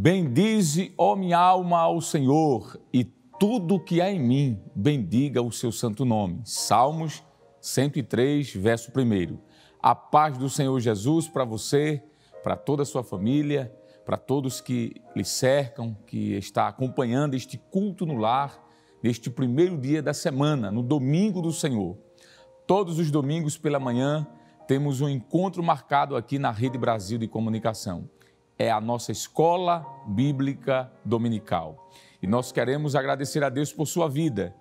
Bendize, ó minha alma, ao Senhor, e tudo que há em mim, bendiga o seu santo nome. Salmos 103, verso 1. A paz do Senhor Jesus para você, para toda a sua família, para todos que lhe cercam, que está acompanhando este culto no lar, neste primeiro dia da semana, no domingo do Senhor. Todos os domingos pela manhã temos um encontro marcado aqui na Rede Brasil de Comunicação. É a nossa escola bíblica dominical. E nós queremos agradecer a Deus por sua vida,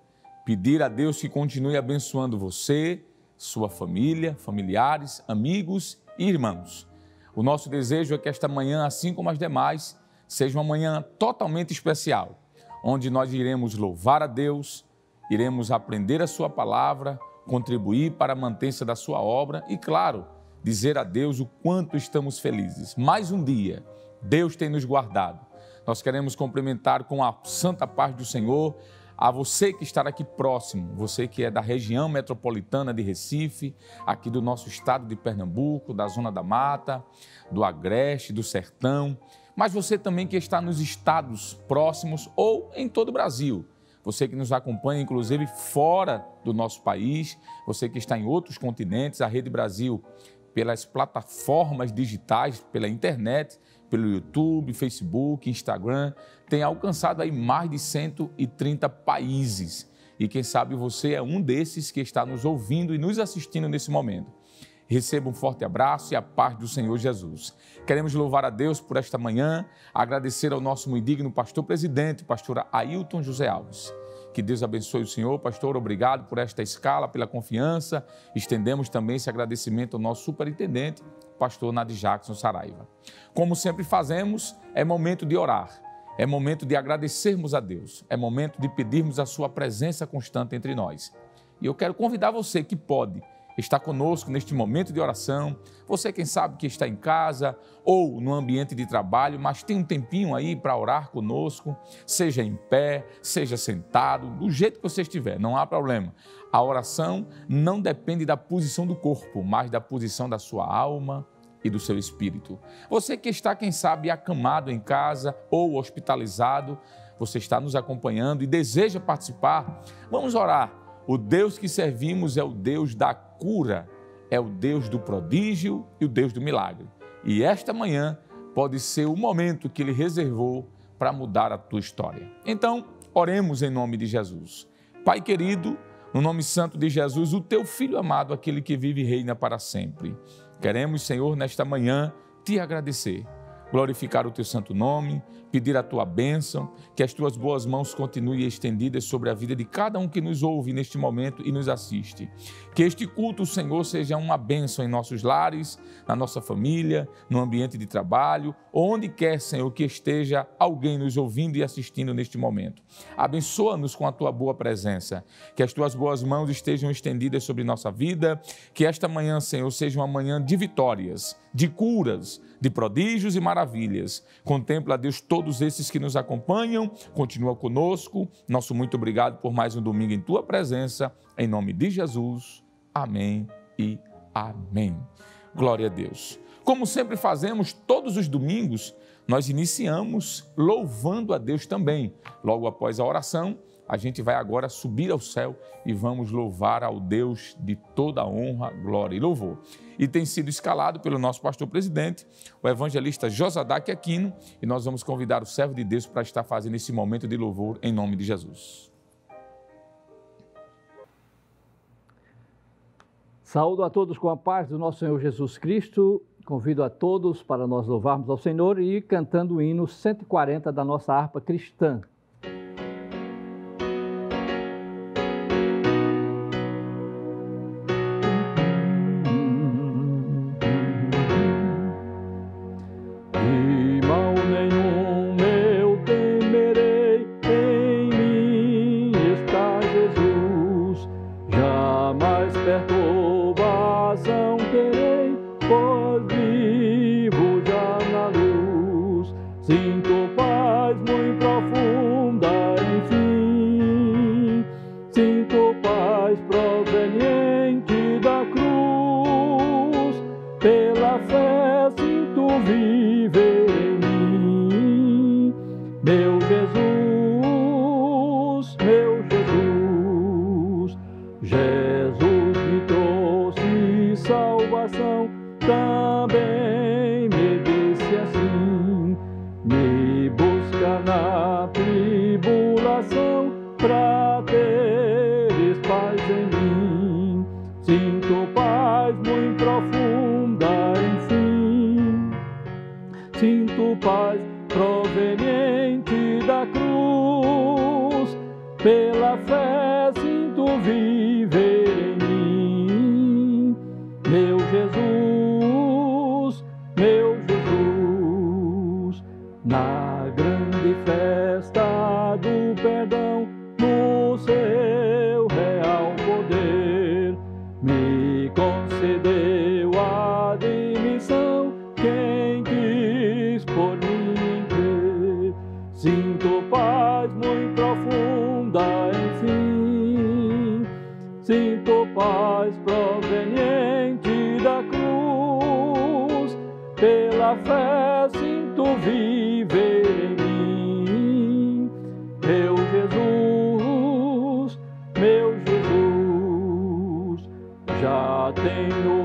pedir a Deus que continue abençoando você, sua família, familiares, amigos e irmãos. O nosso desejo é que esta manhã, assim como as demais, seja uma manhã totalmente especial, onde nós iremos louvar a Deus, iremos aprender a sua palavra, contribuir para a mantença da sua obra e, claro, dizer a Deus o quanto estamos felizes. Mais um dia, Deus tem nos guardado. Nós queremos cumprimentar com a santa paz do Senhor a você que está aqui próximo, você que é da região metropolitana de Recife, aqui do nosso estado de Pernambuco, da Zona da Mata, do Agreste, do Sertão, mas você também que está nos estados próximos ou em todo o Brasil. Você que nos acompanha, inclusive, fora do nosso país, você que está em outros continentes, a Rede Brasil, pelas plataformas digitais, pela internet, pelo YouTube, Facebook, Instagram, tem alcançado aí mais de 130 países. E quem sabe você é um desses que está nos ouvindo e nos assistindo nesse momento. Receba um forte abraço e a paz do Senhor Jesus. Queremos louvar a Deus por esta manhã, agradecer ao nosso muito digno pastor presidente, pastor Ailton José Alves. Que Deus abençoe o senhor, pastor, obrigado por esta escala, pela confiança. Estendemos também esse agradecimento ao nosso superintendente, pastor Nadir Jackson Saraiva. Como sempre fazemos, é momento de orar, é momento de agradecermos a Deus, é momento de pedirmos a sua presença constante entre nós. E eu quero convidar você que pode estar conosco neste momento de oração, você quem sabe que está em casa ou no ambiente de trabalho, mas tem um tempinho aí para orar conosco, seja em pé, seja sentado, do jeito que você estiver, não há problema. A oração não depende da posição do corpo, mas da posição da sua alma e do seu espírito. Você que está, quem sabe, acamado em casa ou hospitalizado, você está nos acompanhando e deseja participar, vamos orar. O Deus que servimos é o Deus da cura, é o Deus do prodígio e o Deus do milagre. E esta manhã pode ser o momento que Ele reservou para mudar a tua história. Então, oremos em nome de Jesus. Pai querido, no nome santo de Jesus, o teu Filho amado, aquele que vive e reina para sempre. Queremos, Senhor, nesta manhã, te agradecer, glorificar o teu santo nome, pedir a tua bênção, que as tuas boas mãos continuem estendidas sobre a vida de cada um que nos ouve neste momento e nos assiste. Que este culto, Senhor, seja uma bênção em nossos lares, na nossa família, no ambiente de trabalho, onde quer, Senhor, que esteja alguém nos ouvindo e assistindo neste momento. Abençoa-nos com a tua boa presença, que as tuas boas mãos estejam estendidas sobre nossa vida, que esta manhã, Senhor, seja uma manhã de vitórias, de curas, de prodígios e maravilhas. Contempla, Deus, todos esses que nos acompanham, continua conosco. Nosso muito obrigado por mais um domingo em tua presença, em nome de Jesus. Amém e amém. Glória a Deus. Como sempre fazemos todos os domingos, nós iniciamos louvando a Deus também. Logo após a oração, a gente vai agora subir ao céu e vamos louvar ao Deus de toda honra, glória e louvor. E tem sido escalado pelo nosso pastor presidente, o evangelista Josadaque Aquino, e nós vamos convidar o servo de Deus para estar fazendo esse momento de louvor em nome de Jesus. Saúdo a todos com a paz do nosso Senhor Jesus Cristo. Convido a todos para nós louvarmos ao Senhor e ir cantando o hino 140 da nossa harpa cristã. Sinto paz muito profunda. meu Jesus. Jesus me trouxe salvação, também me disse assim: me busca na tribulação, pra teres paz em mim. Sinto paz muito profunda, enfim. Sinto paz proveniente da cruz. Pela fé sinto viver em mim. Meu Jesus, meu Jesus. Na grande festa do perdão, no seu real poder, me concedeu a admissão quem quis por mim crer. Sinto paz muito profunda, enfim. Sinto paz proveniente da cruz. Pela fé sinto viver em mim. Meu Jesus, meu Jesus. Já tenho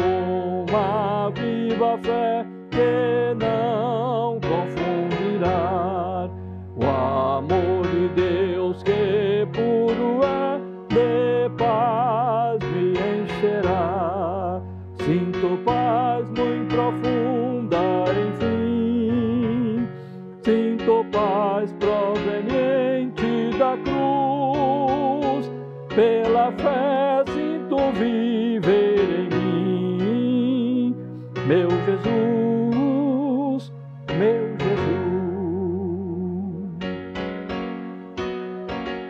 uma viva fé que não confundirá. O amor de Deus que puro é, de paz me encherá. Sinto paz muito profunda, enfim. Sinto paz proveniente da cruz. Pela fé sinto viver em mim. Meu Jesus, meu Jesus.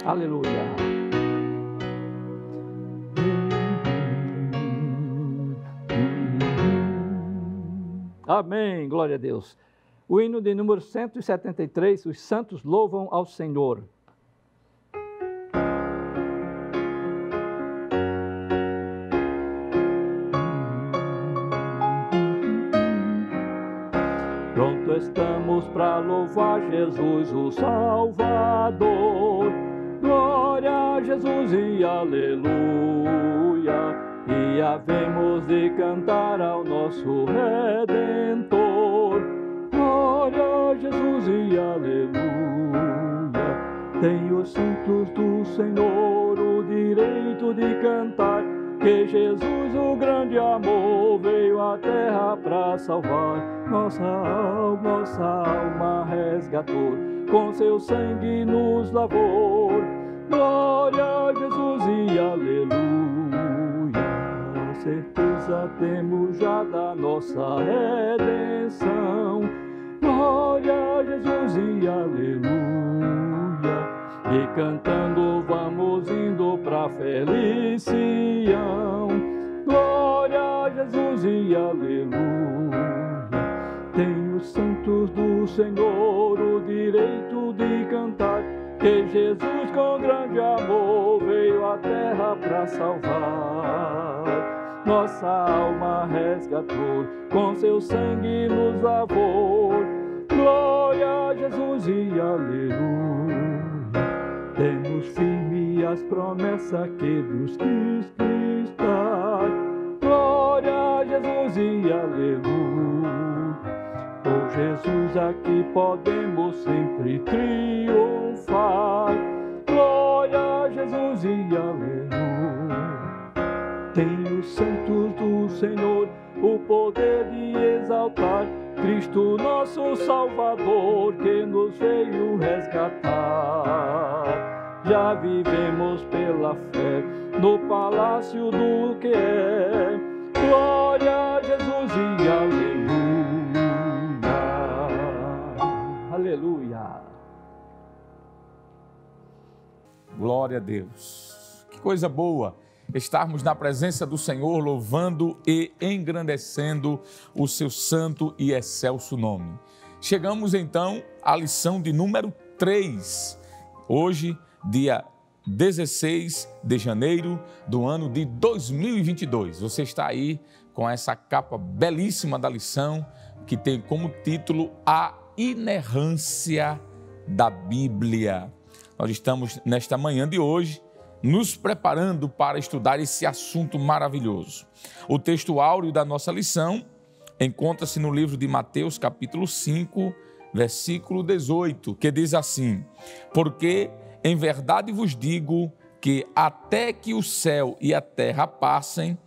Aleluia. Amém, glória a Deus. O hino de número 173, os santos louvam ao Senhor. Pronto estamos para louvar Jesus, o Salvador. Glória a Jesus e aleluia. E havemos de cantar ao nosso Redentor. Glória a Jesus e aleluia. Tem os santos do Senhor o direito de cantar que Jesus, o grande amor, veio à terra para salvar. Nossa alma resgatou, com seu sangue nos lavou. Glória a Jesus e aleluia. Certeza temos já da nossa redenção. Glória a Jesus e aleluia. E cantando vamos indo pra feliz Sião. Glória a Jesus e aleluia. Tem os santos do Senhor o direito de cantar que Jesus com grande amor veio à terra para salvar. Nossa alma resgatou, com seu sangue nos lavou. Glória a Jesus e aleluia. Temos firme as promessas que Deus quis dar. Glória a Jesus e aleluia. Por Jesus aqui podemos sempre triunfar. Glória a Jesus e aleluia. Tem os santos do Senhor o poder de exaltar Cristo nosso Salvador, que nos veio resgatar. Já vivemos pela fé no palácio do que é. Glória a Jesus e aleluia. Aleluia. Glória a Deus. Que coisa boa estarmos na presença do Senhor, louvando e engrandecendo o seu santo e excelso nome. Chegamos então à lição de número 3, hoje, dia 16 de janeiro do ano de 2022. Você está aí com essa capa belíssima da lição, que tem como título A Inerrância da Bíblia. Nós estamos, nesta manhã de hoje, nos preparando para estudar esse assunto maravilhoso. O texto áureo da nossa lição encontra-se no livro de Mateus, capítulo 5, versículo 18, que diz assim: porque em verdade vos digo que até que o céu e a terra passem,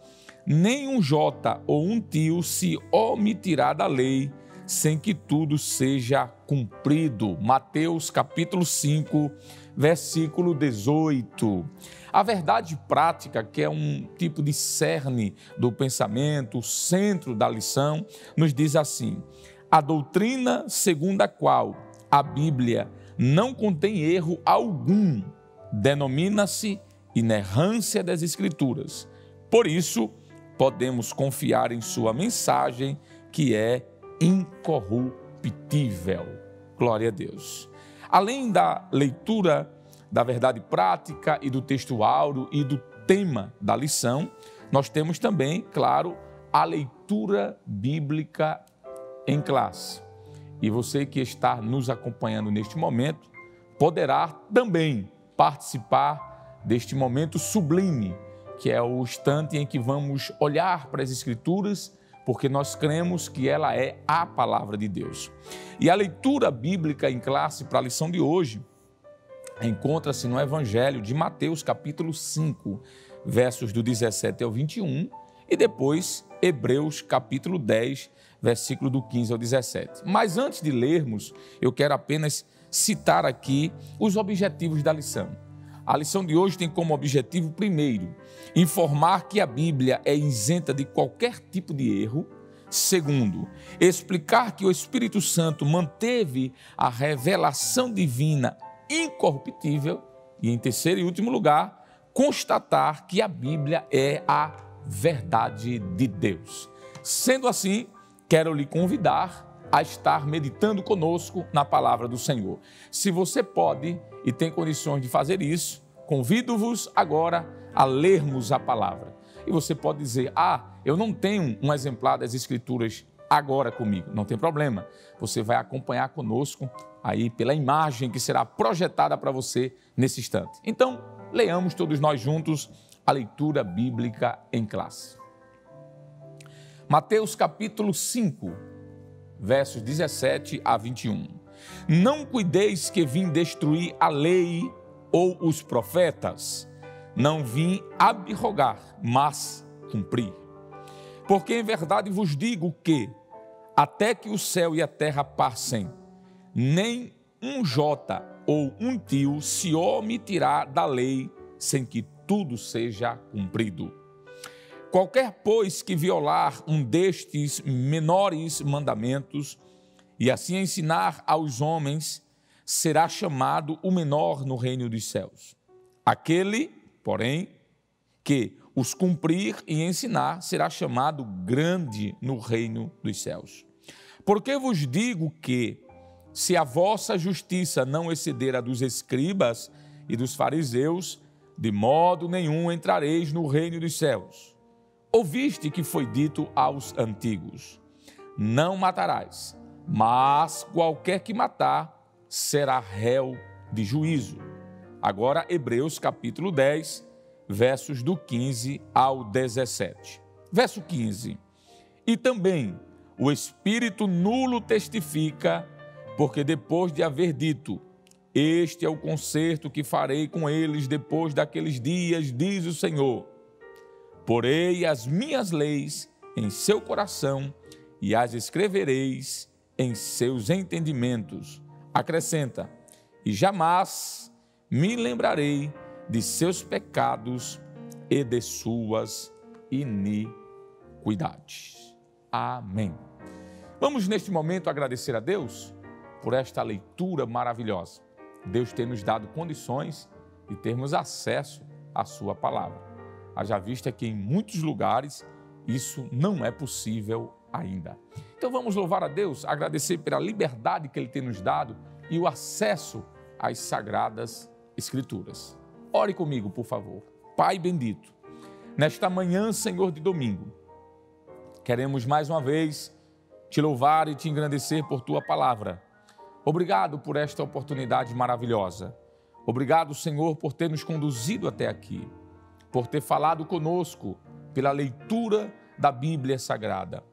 nem um jota ou um tio se omitirá da lei, sem que tudo seja cumprido. Mateus capítulo 5, versículo 18. A verdade prática, que é um tipo de cerne do pensamento, o centro da lição, nos diz assim: a doutrina segundo a qual a Bíblia não contém erro algum denomina-se inerrância das Escrituras. Por isso, podemos confiar em sua mensagem, que é incorruptível. Glória a Deus. Além da leitura da verdade prática e do texto áureo e do tema da lição, nós temos também, claro, a leitura bíblica em classe. E você que está nos acompanhando neste momento poderá também participar deste momento sublime, que é o instante em que vamos olhar para as Escrituras, porque nós cremos que ela é a palavra de Deus. E a leitura bíblica em classe para a lição de hoje encontra-se no Evangelho de Mateus, capítulo 5, versos do 17 ao 21, e depois Hebreus, capítulo 10, versículo do 15 ao 17. Mas antes de lermos, eu quero apenas citar aqui os objetivos da lição. A lição de hoje tem como objetivo, primeiro, informar que a Bíblia é isenta de qualquer tipo de erro. Segundo, explicar que o Espírito Santo manteve a revelação divina incorruptível. E, em terceiro e último lugar, constatar que a Bíblia é a verdade de Deus. Sendo assim, quero lhe convidar a estar meditando conosco na palavra do Senhor. Se você pode e tem condições de fazer isso, convido-vos agora a lermos a palavra. E você pode dizer: eu não tenho um exemplar das Escrituras agora comigo. Não tem problema. Você vai acompanhar conosco aí pela imagem que será projetada para você nesse instante. Então, leamos todos nós juntos a leitura bíblica em classe. Mateus capítulo 5, versos 17 a 21. Não cuideis que vim destruir a lei ou os profetas. Não vim abrogar, mas cumprir. Porque em verdade vos digo que, até que o céu e a terra passem, nem um jota ou um tio se omitirá da lei, sem que tudo seja cumprido. Qualquer, pois, que violar um destes menores mandamentos e assim ensinar aos homens, será chamado o menor no reino dos céus. Aquele, porém, que os cumprir e ensinar, será chamado grande no reino dos céus. Porque vos digo que, se a vossa justiça não exceder a dos escribas e dos fariseus, de modo nenhum entrareis no reino dos céus. Ouviste que foi dito aos antigos: não matarás, mas qualquer que matar será réu de juízo. Agora, Hebreus capítulo 10, versos do 15 ao 17. Verso 15. E também o Espírito nulo testifica, porque depois de haver dito: este é o concerto que farei com eles depois daqueles dias, diz o Senhor. Porei as minhas leis em seu coração e as escrevereis em seus entendimentos. Acrescenta: e jamais me lembrarei de seus pecados e de suas iniquidades. Amém. Vamos neste momento agradecer a Deus por esta leitura maravilhosa. Deus tem nos dado condições de termos acesso à sua palavra. Haja vista que em muitos lugares isso não é possível ainda. Então vamos louvar a Deus, agradecer pela liberdade que Ele tem nos dado e o acesso às Sagradas Escrituras. Ore comigo, por favor. Pai bendito, nesta manhã, Senhor, de domingo, queremos mais uma vez te louvar e te engrandecer por Tua palavra. Obrigado por esta oportunidade maravilhosa. Obrigado, Senhor, por ter nos conduzido até aqui, por ter falado conosco pela leitura da Bíblia Sagrada.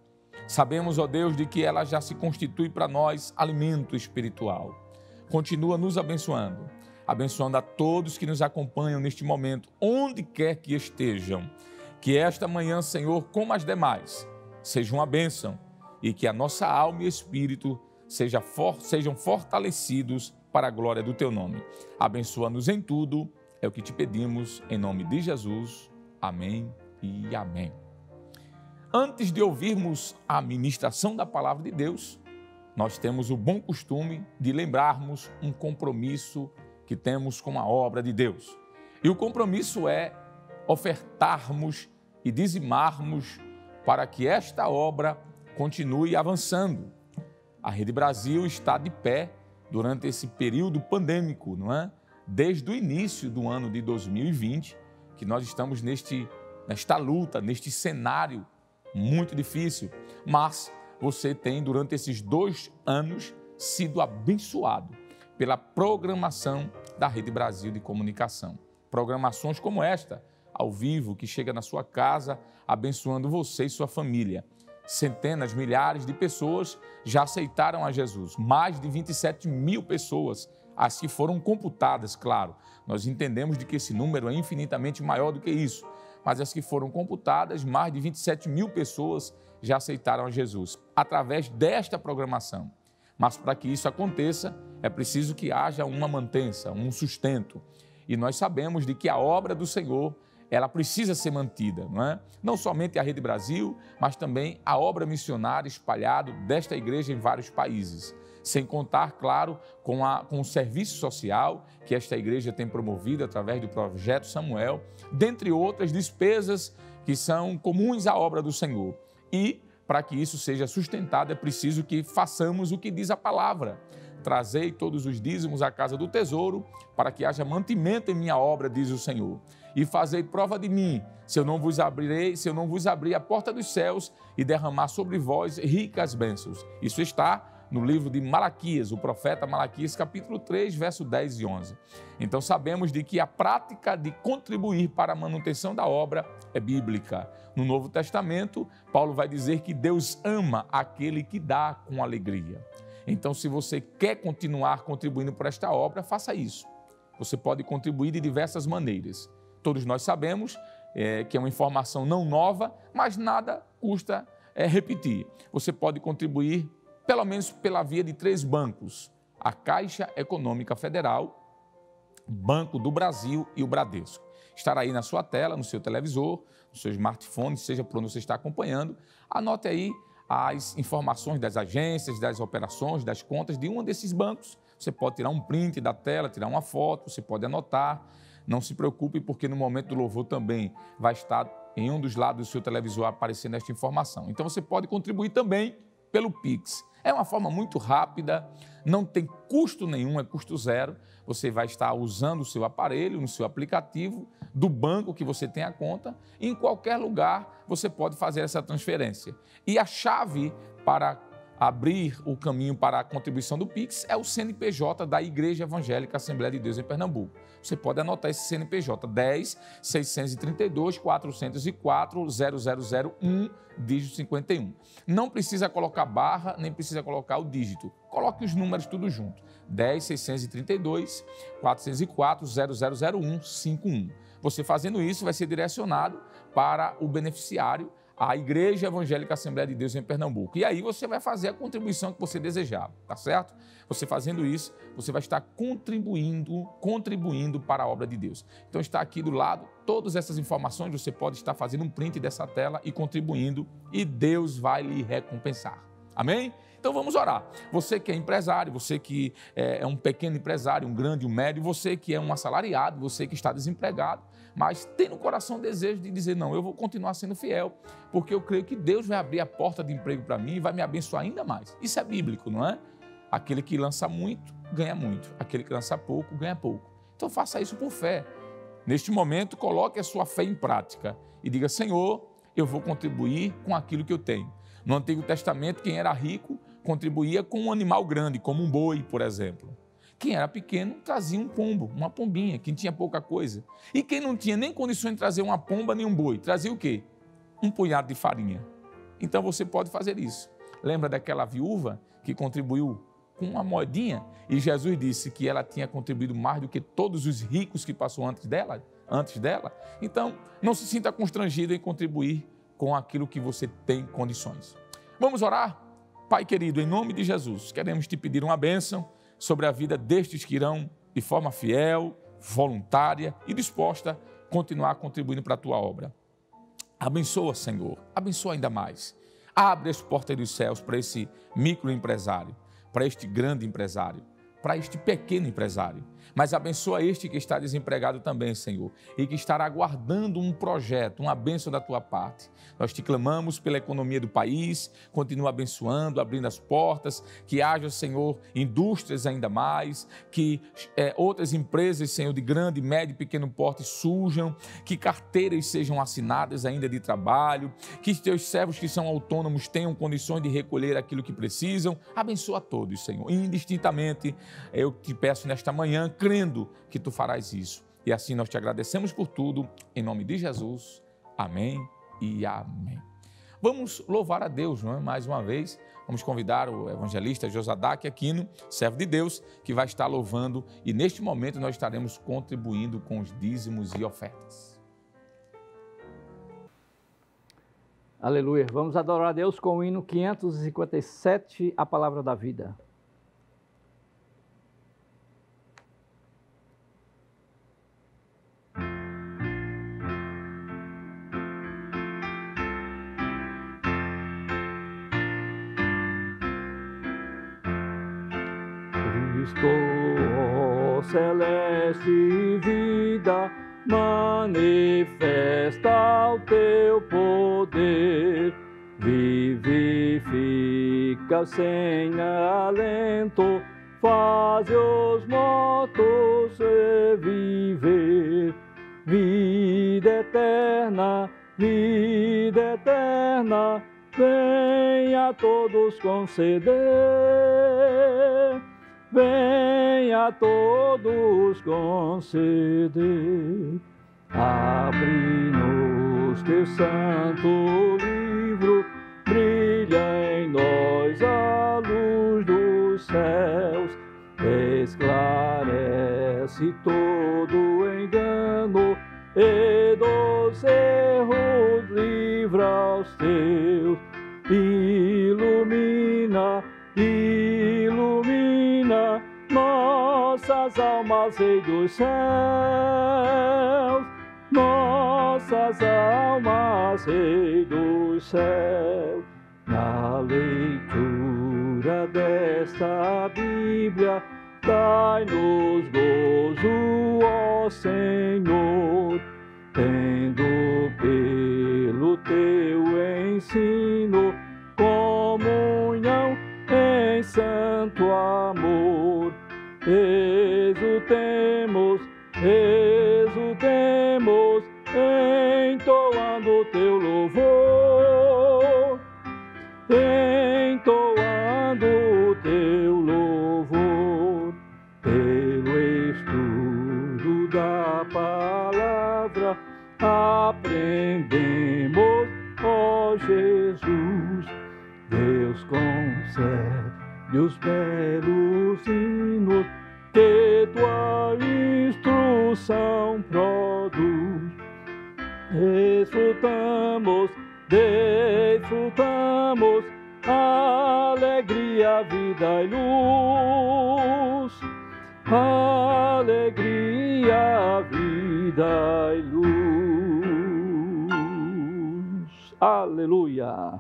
Sabemos, ó Deus, de que ela já se constitui para nós alimento espiritual. Continua nos abençoando, abençoando a todos que nos acompanham neste momento, onde quer que estejam. Que esta manhã, Senhor, como as demais, seja uma bênção e que a nossa alma e espírito sejam fortalecidos para a glória do Teu nome. Abençoa-nos em tudo, é o que te pedimos, em nome de Jesus. Amém e amém. Antes de ouvirmos a ministração da palavra de Deus, nós temos o bom costume de lembrarmos um compromisso que temos com a obra de Deus. E o compromisso é ofertarmos e dizimarmos para que esta obra continue avançando. A Rede Brasil está de pé durante esse período pandêmico, não é? Desde o início do ano de 2020, que nós estamos nesta luta, neste cenário muito difícil, mas você tem, durante esses 2 anos, sido abençoado pela programação da Rede Brasil de Comunicação. Programações como esta, ao vivo, que chega na sua casa, abençoando você e sua família. Centenas, milhares de pessoas já aceitaram a Jesus. Mais de 27 mil pessoas, as que foram computadas, claro. Nós entendemos de que esse número é infinitamente maior do que isso. Mas as que foram computadas, mais de 27 mil pessoas já aceitaram a Jesus, através desta programação. Mas para que isso aconteça, é preciso que haja uma mantença, um sustento. E nós sabemos de que a obra do Senhor, ela precisa ser mantida, não é? Não somente a Rede Brasil, mas também a obra missionária espalhada desta igreja em vários países. Sem contar, claro, com o serviço social que esta igreja tem promovido através do Projeto Samuel, dentre outras despesas que são comuns à obra do Senhor. E, para que isso seja sustentado, é preciso que façamos o que diz a palavra. Trazei todos os dízimos à casa do tesouro, para que haja mantimento em minha obra, diz o Senhor. E fazei prova de mim, se eu não vos abrir a porta dos céus e derramar sobre vós ricas bênçãos. Isso está no livro de Malaquias, o profeta Malaquias, capítulo 3, verso 10 e 11. Então sabemos de que a prática de contribuir para a manutenção da obra é bíblica. No Novo Testamento, Paulo vai dizer que Deus ama aquele que dá com alegria. Então, se você quer continuar contribuindo para esta obra, faça isso. Você pode contribuir de diversas maneiras. Todos nós sabemos que é uma informação não nova, mas nada custa repetir. Você pode contribuir pelo menos pela via de 3 bancos: a Caixa Econômica Federal, Banco do Brasil e o Bradesco. Estará aí na sua tela, no seu televisor, no seu smartphone, seja por onde você está acompanhando. Anote aí as informações das agências, das operações, das contas de um desses bancos. Você pode tirar um print da tela, tirar uma foto, você pode anotar. Não se preocupe, porque no momento do louvor também vai estar em um dos lados do seu televisor aparecendo esta informação. Então você pode contribuir também pelo Pix. É uma forma muito rápida, não tem custo nenhum, é custo zero. Você vai estar usando o seu aparelho, no seu aplicativo, do banco que você tem a conta, e em qualquer lugar você pode fazer essa transferência. E a chave para abrir o caminho para a contribuição do Pix é o CNPJ da Igreja Evangélica Assembleia de Deus em Pernambuco. Você pode anotar esse CNPJ 10 632 404 0001, dígito 51. Não precisa colocar barra, nem precisa colocar o dígito. Coloque os números tudo junto. 10 632 404 0001 51. Você fazendo isso vai ser direcionado para o beneficiário, a Igreja Evangélica Assembleia de Deus em Pernambuco. E aí você vai fazer a contribuição que você desejar, tá certo? Você fazendo isso, você vai estar contribuindo para a obra de Deus. Então está aqui do lado todas essas informações, você pode estar fazendo um print dessa tela e contribuindo, e Deus vai lhe recompensar. Amém? Então vamos orar. Você que é empresário, você que é um pequeno empresário, um grande, um médio, você que é um assalariado, você que está desempregado, mas tem no coração o desejo de dizer, não, eu vou continuar sendo fiel, porque eu creio que Deus vai abrir a porta de emprego para mim e vai me abençoar ainda mais. Isso é bíblico, não é? Aquele que lança muito, ganha muito. Aquele que lança pouco, ganha pouco. Então faça isso por fé. Neste momento, coloque a sua fé em prática e diga, Senhor, eu vou contribuir com aquilo que eu tenho. No Antigo Testamento, quem era rico contribuía com um animal grande, como um boi, por exemplo. Quem era pequeno trazia um pombo, uma pombinha, quem tinha pouca coisa. E quem não tinha nem condições de trazer uma pomba nem um boi, trazia o quê? Um punhado de farinha. Então você pode fazer isso. Lembra daquela viúva que contribuiu com uma moedinha? E Jesus disse que ela tinha contribuído mais do que todos os ricos que passou antes dela. Então, não se sinta constrangido em contribuir com aquilo que você tem condições. Vamos orar? Pai querido, em nome de Jesus, queremos te pedir uma bênção sobre a vida destes que irão, de forma fiel, voluntária e disposta a continuar contribuindo para a tua obra. Abençoa, Senhor, abençoa ainda mais. Abre as portas dos céus para esse microempresário, para este grande empresário, para este pequeno empresário. Mas abençoa este que está desempregado também, Senhor, e que estará aguardando um projeto, uma bênção da tua parte. Nós te clamamos pela economia do país, continua abençoando, abrindo as portas, que haja, Senhor, indústrias ainda mais, que outras empresas, Senhor, de grande, médio e pequeno porte surjam, que carteiras sejam assinadas ainda de trabalho, que teus servos que são autônomos tenham condições de recolher aquilo que precisam. Abençoa a todos, Senhor, indistintamente. Eu te peço nesta manhã, crendo que tu farás isso. E assim nós te agradecemos por tudo, em nome de Jesus. Amém e amém. Vamos louvar a Deus, não é? Mais uma vez, vamos convidar o evangelista Josadaque Aquino, servo de Deus, que vai estar louvando, e neste momento nós estaremos contribuindo com os dízimos e ofertas. Aleluia. Vamos adorar a Deus com o hino 557, a palavra da vida. Cristo, ó celeste vida, manifesta o teu poder, vivifica sem alento, faz os mortos reviver. Vida eterna, vem a todos conceder. Vem a todos conceder. Abre-nos teu santo livro, brilha em nós a luz dos céus, esclarece todo engano e dos erros livra os teus. Ilumina nossas almas, Rei dos céus, nossas almas, Rei dos céus. Na leitura desta Bíblia, dai-nos gozo, ó Senhor, tendo pelo teu ensino comunhão em santo amor. Exultemos, entoando teu louvor, entoando teu louvor. Pelo estudo da palavra, aprendemos, ó Jesus, Deus concede os belos hinos que tua instrução produz. Desfrutamos alegria, vida e luz. Alegria, vida e luz. Aleluia.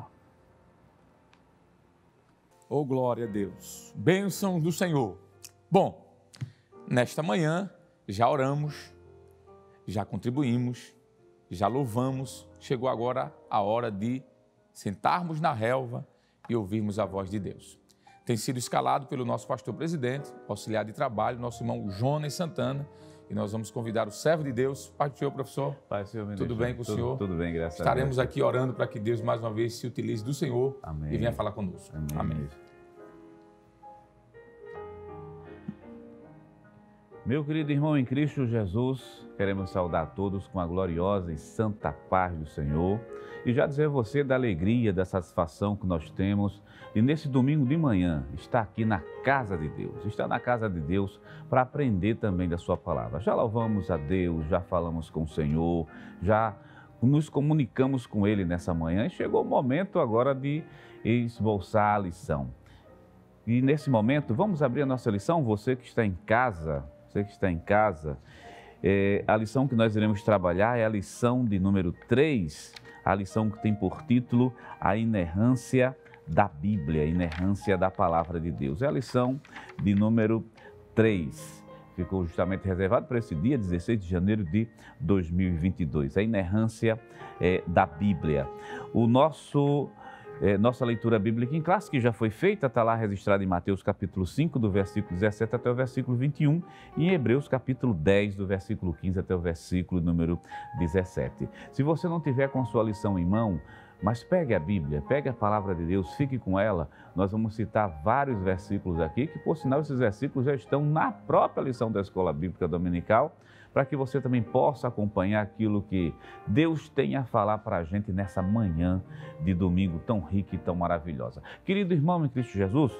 Oh, glória a Deus. Bênçãos do Senhor. Bom, nesta manhã já oramos, já contribuímos, já louvamos. Chegou agora a hora de sentarmos na relva e ouvirmos a voz de Deus. Tem sido escalado pelo nosso pastor presidente, auxiliar de trabalho, nosso irmão Jonas Santana, e nós vamos convidar o servo de Deus. Pai do Senhor, professor. Pai, Senhor, tudo bem com o senhor? Tudo bem, graças a Deus. Estaremos aqui orando para que Deus mais uma vez se utilize do Senhor. Amém. E venha falar conosco. Amém. Meu querido irmão em Cristo Jesus, queremos saudar a todos com a gloriosa e santa paz do Senhor e já dizer a você da alegria, da satisfação que nós temos de nesse domingo de manhã estar aqui na casa de Deus, estar na casa de Deus para aprender também da sua palavra. Já louvamos a Deus, já falamos com o Senhor, já nos comunicamos com Ele nessa manhã e chegou o momento agora de esboçar a lição. E nesse momento, vamos abrir a nossa lição, você que está em casa, a lição que nós iremos trabalhar é a lição de número 3, a lição que tem por título A Inerrância da Bíblia, a inerrância da Palavra de Deus. É a lição de número 3, ficou justamente reservado para esse dia, 16 de janeiro de 2022, a inerrância da Bíblia. Nossa leitura bíblica em classe, que já foi feita, está lá registrada em Mateus capítulo 5, do versículo 17 até o versículo 21, e em Hebreus capítulo 10, do versículo 15 até o versículo número 17. Se você não tiver com sua lição em mão, mas pegue a Bíblia, pegue a palavra de Deus, fique com ela. Nós vamos citar vários versículos aqui, que por sinal esses versículos já estão na própria lição da Escola Bíblica Dominical, para que você também possa acompanhar aquilo que Deus tem a falar para a gente nessa manhã de domingo tão rica e tão maravilhosa. Querido irmão em Cristo Jesus,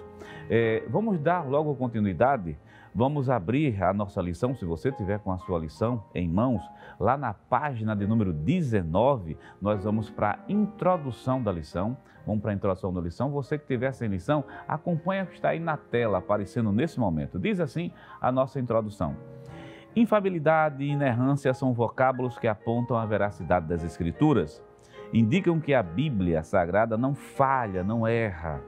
vamos dar logo continuidade, vamos abrir a nossa lição, se você tiver com a sua lição em mãos, lá na página de número 19, nós vamos para a introdução da lição. Vamos para a introdução da lição. Você que tiver sem lição, acompanha o que está aí na tela, aparecendo nesse momento. Diz assim a nossa introdução. Infabilidade e inerrância são vocábulos que apontam a veracidade das Escrituras. Indicam que a Bíblia Sagrada não falha, não erra.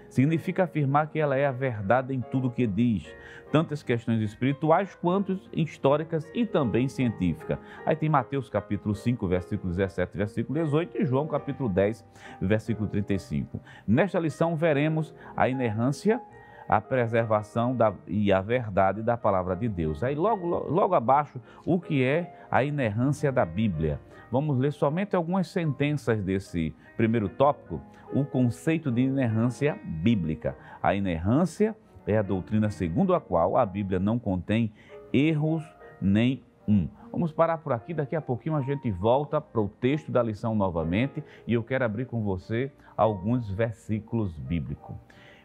Significa afirmar que ela é a verdade em tudo o que diz, tanto as questões espirituais quanto históricas e também científicas. Aí tem Mateus capítulo 5, versículo 17, versículo 18 e João capítulo 10, versículo 35. Nesta lição veremos a inerrância, a preservação e a verdade da palavra de Deus. Aí logo abaixo, o que é a inerrância da Bíblia. Vamos ler somente algumas sentenças desse primeiro tópico, o conceito de inerrância bíblica. A inerrância é a doutrina segundo a qual a Bíblia não contém erros nenhum. Vamos parar por aqui, daqui a pouquinho a gente volta para o texto da lição novamente e eu quero abrir com você alguns versículos bíblicos.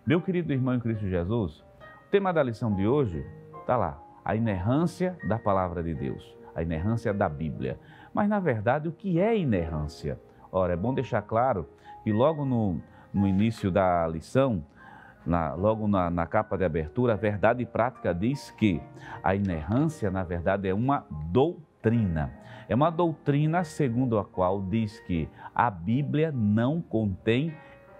Meu querido irmão em Cristo Jesus, o tema da lição de hoje está lá, a inerrância da palavra de Deus, a inerrância da Bíblia. Mas, na verdade, o que é inerrância? Ora, é bom deixar claro que logo no início da lição, logo na capa de abertura, a Verdade Prática diz que a inerrância, na verdade, é uma doutrina. É uma doutrina segundo a qual diz que a Bíblia não contém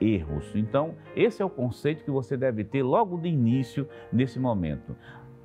erros. Então, esse é o conceito que você deve ter logo de início nesse momento.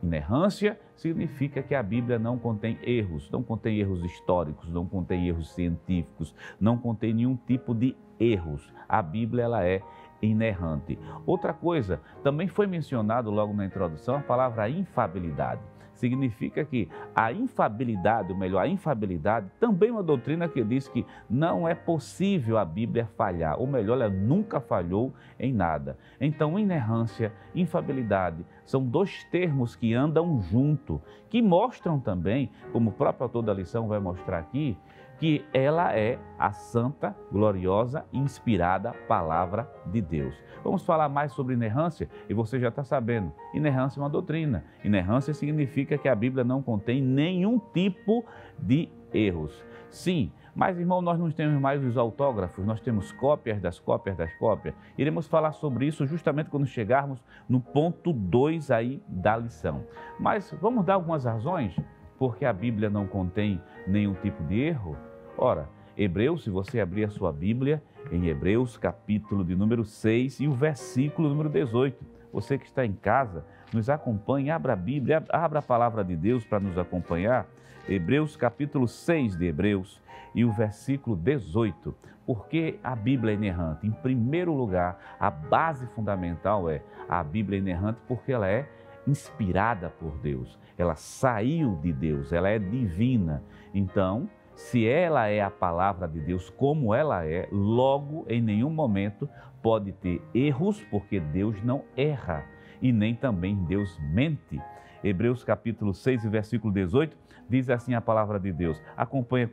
Inerrância significa que a Bíblia não contém erros, não contém erros históricos, não contém erros científicos, não contém nenhum tipo de erros. A Bíblia ela é inerrante. Outra coisa, também foi mencionado logo na introdução a palavra infabilidade. Significa que a infabilidade, ou melhor, a infabilidade também é uma doutrina que diz que não é possível a Bíblia falhar, ou melhor, ela nunca falhou em nada. Então, inerrância, infabilidade, são dois termos que andam junto, que mostram também, como o próprio autor da lição vai mostrar aqui, que ela é a santa, gloriosa e inspirada palavra de Deus. Vamos falar mais sobre inerrância e você já está sabendo, inerrância é uma doutrina. Inerrância significa que a Bíblia não contém nenhum tipo de erros. Sim, mas irmão, nós não temos mais os autógrafos, nós temos cópias das cópias das cópias. Iremos falar sobre isso justamente quando chegarmos no ponto 2 aí da lição. Mas vamos dar algumas razões porque a Bíblia não contém nenhum tipo de erro? Ora, Hebreus, se você abrir a sua Bíblia, em Hebreus, capítulo de número 6 e o versículo número 18. Você que está em casa, nos acompanhe, abra a Bíblia, abra a palavra de Deus para nos acompanhar. Hebreus, capítulo 6 de Hebreus e o versículo 18. Por que a Bíblia é inerrante? Em primeiro lugar, a base fundamental é a Bíblia é inerrante porque ela é inspirada por Deus, ela saiu de Deus, ela é divina. Então, se ela é a palavra de Deus como ela é, logo em nenhum momento pode ter erros, porque Deus não erra e nem também Deus mente. Hebreus capítulo 6 e versículo 18, diz assim a palavra de Deus. Acompanha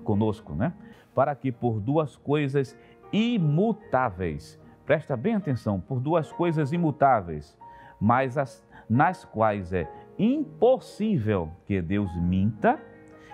conosco, né? Para que por duas coisas imutáveis, presta bem atenção, por duas coisas imutáveis, mas nas quais é impossível que Deus minta,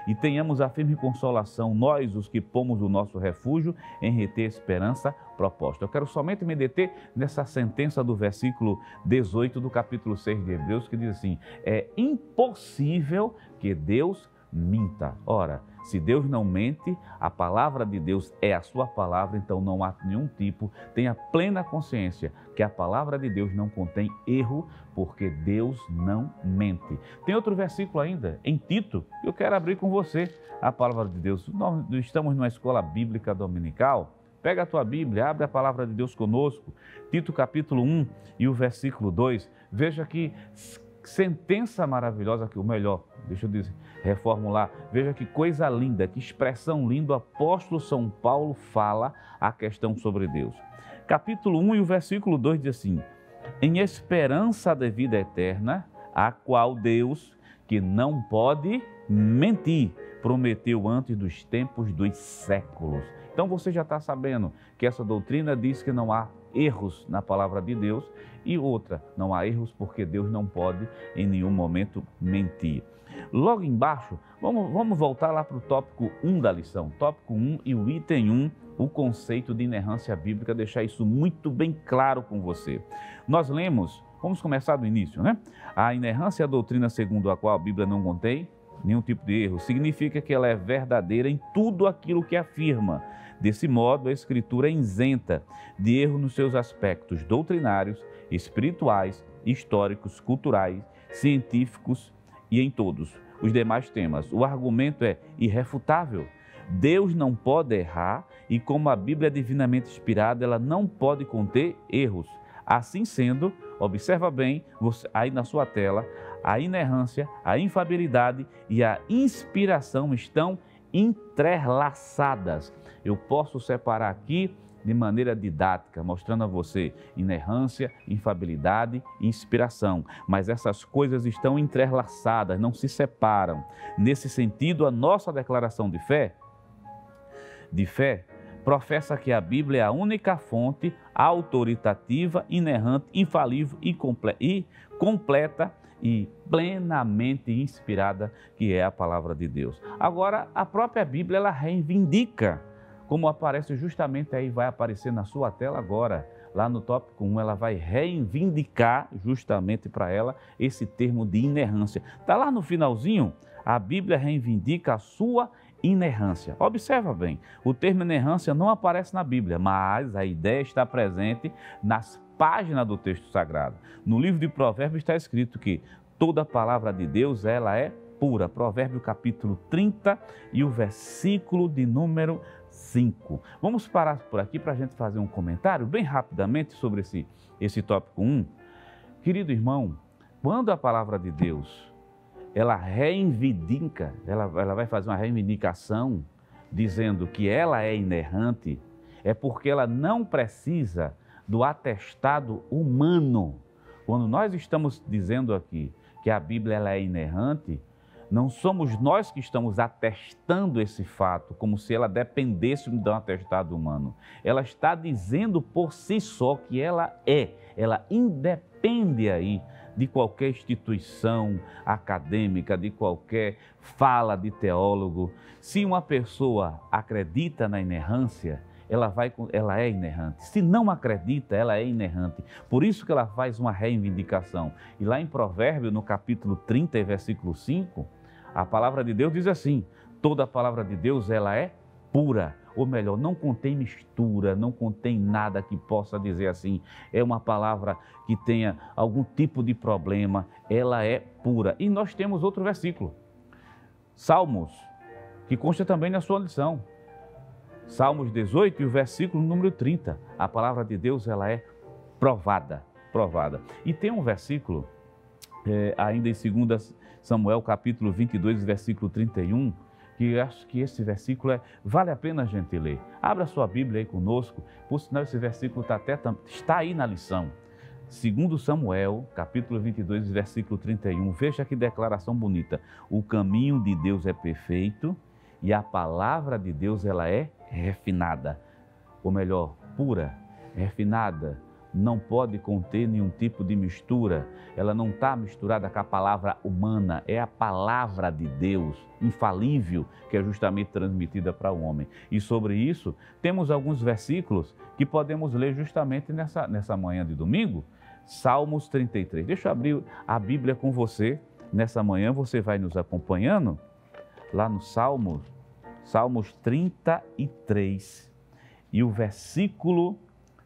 e tenhamos a firme consolação, nós, os que pomos o nosso refúgio, em reter esperança proposta. Eu quero somente me deter nessa sentença do versículo 18 do capítulo 6 de Hebreus, que diz assim: é impossível que Deus minta. Ora, se Deus não mente, a palavra de Deus é a sua palavra, então não há nenhum tipo, tenha plena consciência que a palavra de Deus não contém erro, porque Deus não mente. Tem outro versículo ainda, em Tito, que eu quero abrir com você, a palavra de Deus. Nós estamos numa escola bíblica dominical. Pega a tua Bíblia, abre a palavra de Deus conosco, Tito capítulo 1 e o versículo 2, veja que sentença maravilhosa, que o melhor, deixa eu dizer, reformular, veja que coisa linda, que expressão linda o apóstolo São Paulo fala a questão sobre Deus. Capítulo 1 e o versículo 2 diz assim: em esperança da vida eterna, a qual Deus, que não pode mentir, prometeu antes dos tempos dos séculos. Então você já está sabendo que essa doutrina diz que não há erros na palavra de Deus, e outra, não há erros porque Deus não pode em nenhum momento mentir. Logo embaixo, vamos voltar lá para o tópico 1 da lição, tópico 1 e o item 1, o conceito de inerrância bíblica, deixar isso muito bem claro com você. Nós lemos, vamos começar do início, né? A inerrância é a doutrina segundo a qual a Bíblia não contém nenhum tipo de erro, significa que ela é verdadeira em tudo aquilo que afirma. Desse modo, a Escritura é isenta de erro nos seus aspectos doutrinários, espirituais, históricos, culturais, científicos e em todos os demais temas. O argumento é irrefutável. Deus não pode errar e, como a Bíblia é divinamente inspirada, ela não pode conter erros. Assim sendo, observa bem, aí na sua tela, a inerrância, a infalibilidade e a inspiração estão entrelaçadas. Eu posso separar aqui de maneira didática, mostrando a você inerrância, infalibilidade e inspiração. Mas essas coisas estão entrelaçadas, não se separam. Nesse sentido, a nossa declaração de fé professa que a Bíblia é a única fonte autoritativa, inerrante, infalível e completa e plenamente inspirada, que é a palavra de Deus. Agora, a própria Bíblia, ela reivindica, como aparece justamente aí, vai aparecer na sua tela agora, lá no tópico 1, ela vai reivindicar justamente para ela esse termo de inerrância. Está lá no finalzinho, a Bíblia reivindica a sua inerrância. Observa bem, o termo inerrância não aparece na Bíblia, mas a ideia está presente nas páginas do texto sagrado. No livro de Provérbios está escrito que toda palavra de Deus, ela é pura. Provérbio capítulo 30 e o versículo de número 5. Vamos parar por aqui para a gente fazer um comentário bem rapidamente sobre esse tópico 1. Querido irmão, quando a palavra de Deus ela reivindica, ela vai fazer uma reivindicação dizendo que ela é inerrante, é porque ela não precisa do atestado humano. Quando nós estamos dizendo aqui que a Bíblia ela é inerrante, não somos nós que estamos atestando esse fato, como se ela dependesse de um atestado humano. Ela está dizendo por si só que ela independe aí de qualquer instituição acadêmica, de qualquer fala de teólogo. Se uma pessoa acredita na inerrância, ela é inerrante. Se não acredita, ela é inerrante. Por isso que ela faz uma reivindicação. E lá em Provérbios, no capítulo 30, versículo 5, a palavra de Deus diz assim: toda a palavra de Deus, ela é pura. Ou melhor, não contém mistura, não contém nada que possa dizer assim, é uma palavra que tenha algum tipo de problema, ela é pura. E nós temos outro versículo, Salmos, que consta também na sua lição. Salmos 18 e o versículo número 30. A palavra de Deus, ela é provada. E tem um versículo, ainda em 2 Samuel, capítulo 22, versículo 31, que eu acho que esse versículo vale a pena a gente ler. Abra sua Bíblia aí conosco, por sinal esse versículo está aí na lição. Segundo Samuel, capítulo 22, versículo 31. Veja que declaração bonita. O caminho de Deus é perfeito e a palavra de Deus ela é refinada. Ou melhor, pura, refinada. Não pode conter nenhum tipo de mistura. Ela não está misturada com a palavra humana. É a palavra de Deus, infalível, que é justamente transmitida para o homem. E sobre isso, temos alguns versículos que podemos ler justamente nessa manhã de domingo. Salmos 33. Deixa eu abrir a Bíblia com você. Nessa manhã você vai nos acompanhando lá no Salmos 33 e o versículo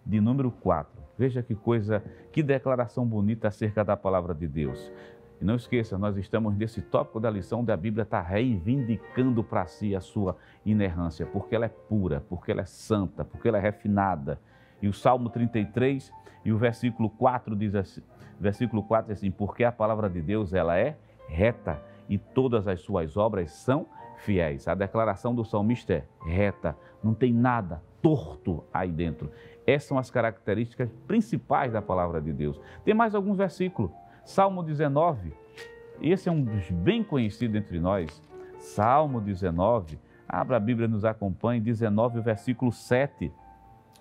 de número 4. Veja que coisa, que declaração bonita acerca da palavra de Deus. E não esqueça, nós estamos nesse tópico da lição onde a Bíblia está reivindicando para si a sua inerrância, porque ela é pura, porque ela é santa, porque ela é refinada. E o Salmo 33 e o versículo 4 diz assim, porque a palavra de Deus ela é reta e todas as suas obras são fiéis. A declaração do salmista é reta, não tem nada torto aí dentro. Essas são as características principais da palavra de Deus. Tem mais alguns versículos. Salmo 19, esse é um dos bem conhecidos entre nós. Salmo 19, abra a Bíblia, nos acompanhe, 19, versículo 7.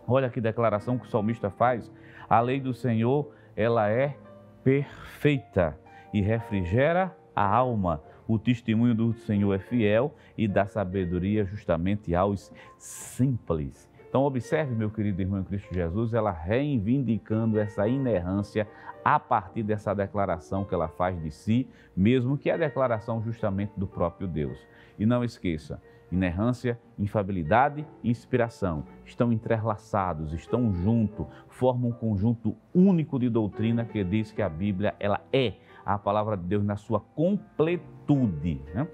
Olha que declaração que o salmista faz. A lei do Senhor, ela é perfeita e refrigera a alma. O testemunho do Senhor é fiel e dá sabedoria justamente aos simples. Então, observe, meu querido irmão em Cristo Jesus, ela reivindicando essa inerrância a partir dessa declaração que ela faz de si, mesmo que é a declaração justamente do próprio Deus. E não esqueça, inerrância, infabilidade e inspiração estão entrelaçados, estão juntos, formam um conjunto único de doutrina que diz que a Bíblia ela é a palavra de Deus na sua completude, né?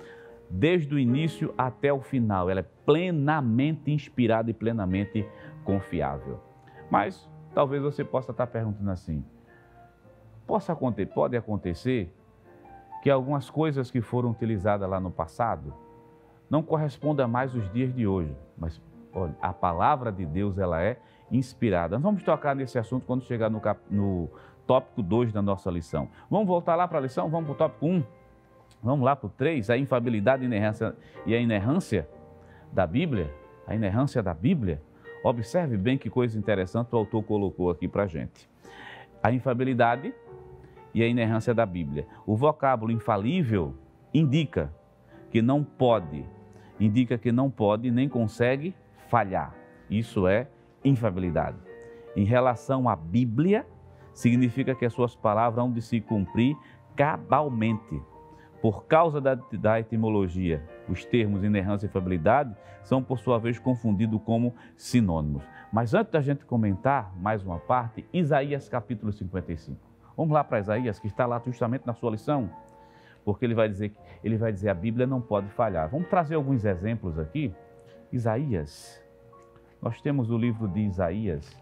Desde o início até o final, ela é plenamente inspirada e plenamente confiável. Mas talvez você possa estar perguntando assim, pode acontecer que algumas coisas que foram utilizadas lá no passado não correspondam mais aos dias de hoje, mas olha, a palavra de Deus ela é inspirada. Nós vamos tocar nesse assunto quando chegar no tópico 2 da nossa lição. Vamos voltar lá para a lição, vamos para o tópico 1. Vamos lá para o 3, a infabilidade e a inerrância da Bíblia. A inerrância da Bíblia. Observe bem que coisa interessante o autor colocou aqui para a gente. A infabilidade e a inerrância da Bíblia. O vocábulo infalível indica que não pode nem consegue falhar. Isso é infabilidade. Em relação à Bíblia, significa que as suas palavras hão de se cumprir cabalmente. Por causa da etimologia, os termos inerrância e infabilidade são, por sua vez, confundidos como sinônimos. Mas antes da gente comentar mais uma parte, Isaías capítulo 55. Vamos lá para Isaías, que está lá justamente na sua lição, porque ele vai dizer a Bíblia não pode falhar. Vamos trazer alguns exemplos aqui. Isaías, nós temos o livro de Isaías,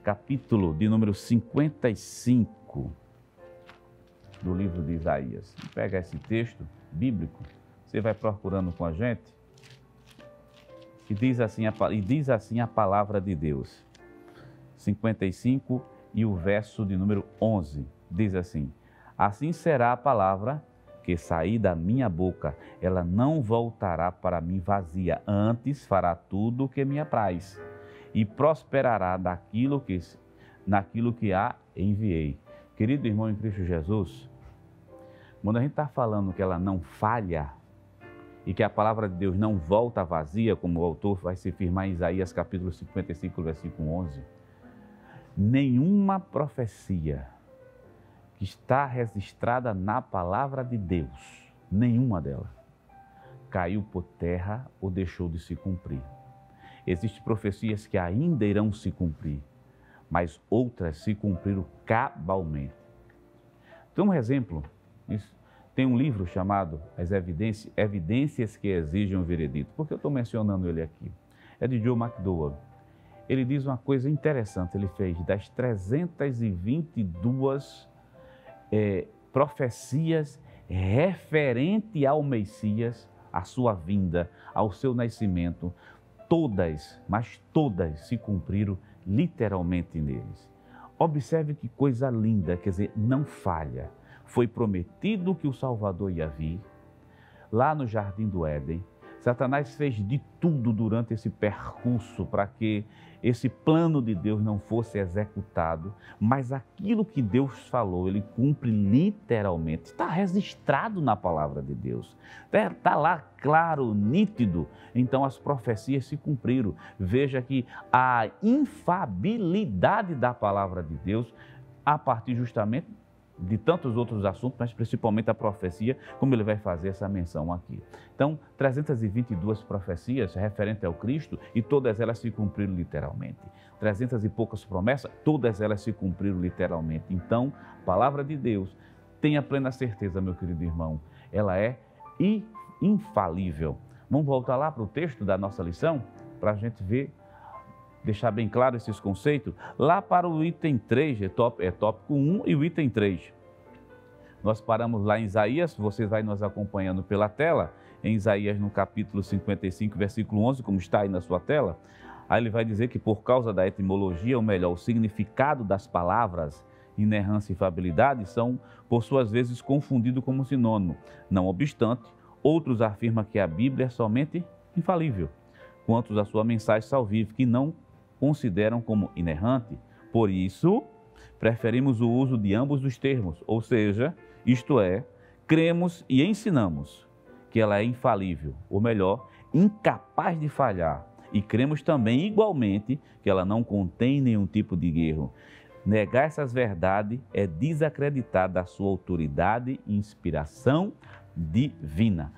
capítulo de número 55. Do livro de Isaías. Pega esse texto bíblico, você vai procurando com a gente, e diz assim a palavra de Deus. 55 e o verso de número 11, diz assim, assim será a palavra que sair da minha boca, ela não voltará para mim vazia, antes fará tudo o que me apraz, e prosperará naquilo que a enviei. Querido irmão em Cristo Jesus, quando a gente está falando que ela não falha e que a palavra de Deus não volta vazia, como o autor vai se firmar em Isaías capítulo 55, versículo 11, nenhuma profecia que está registrada na palavra de Deus, nenhuma delas, caiu por terra ou deixou de se cumprir. Existem profecias que ainda irão se cumprir, mas outras se cumpriram cabalmente. Então, um exemplo, tem um livro chamado As Evidências que Exigem um Veredito. Por que eu estou mencionando ele aqui? É de John McDowell. Ele diz uma coisa interessante, ele fez das 322 profecias referente ao Messias, à sua vinda, ao seu nascimento, todas, mas todas se cumpriram literalmente neles. Observe que coisa linda, quer dizer, não falha. Foi prometido que o Salvador ia vir, lá no Jardim do Éden. Satanás fez de tudo durante esse percurso para que esse plano de Deus não fosse executado, mas aquilo que Deus falou, ele cumpre literalmente. Está registrado na palavra de Deus. Está lá claro, nítido. Então as profecias se cumpriram. Veja que a infalibilidade da palavra de Deus, a partir justamente de tantos outros assuntos, mas principalmente a profecia, como ele vai fazer essa menção aqui. Então, 322 profecias referentes ao Cristo e todas elas se cumpriram literalmente. 300 e poucas promessas, todas elas se cumpriram literalmente. Então, a palavra de Deus, tenha plena certeza, meu querido irmão, ela é infalível. Vamos voltar lá para o texto da nossa lição, para a gente ver, deixar bem claro esses conceitos, lá para o item 3, tópico 1 e o item 3. Nós paramos lá em Isaías, você vai nos acompanhando pela tela, em Isaías no capítulo 55, versículo 11, como está aí na sua tela. Aí ele vai dizer que por causa da etimologia, ou melhor, o significado das palavras, inerrância e infalibilidade, são por suas vezes confundidos como sinônimo. Não obstante, outros afirmam que a Bíblia é somente infalível, quanto à sua mensagem salvífica, que não consideram como inerrante. Por isso, preferimos o uso de ambos os termos, ou seja, isto é, cremos e ensinamos que ela é infalível, ou melhor, incapaz de falhar, e cremos também igualmente que ela não contém nenhum tipo de erro. Negar essas verdades é desacreditar da sua autoridade e inspiração divina.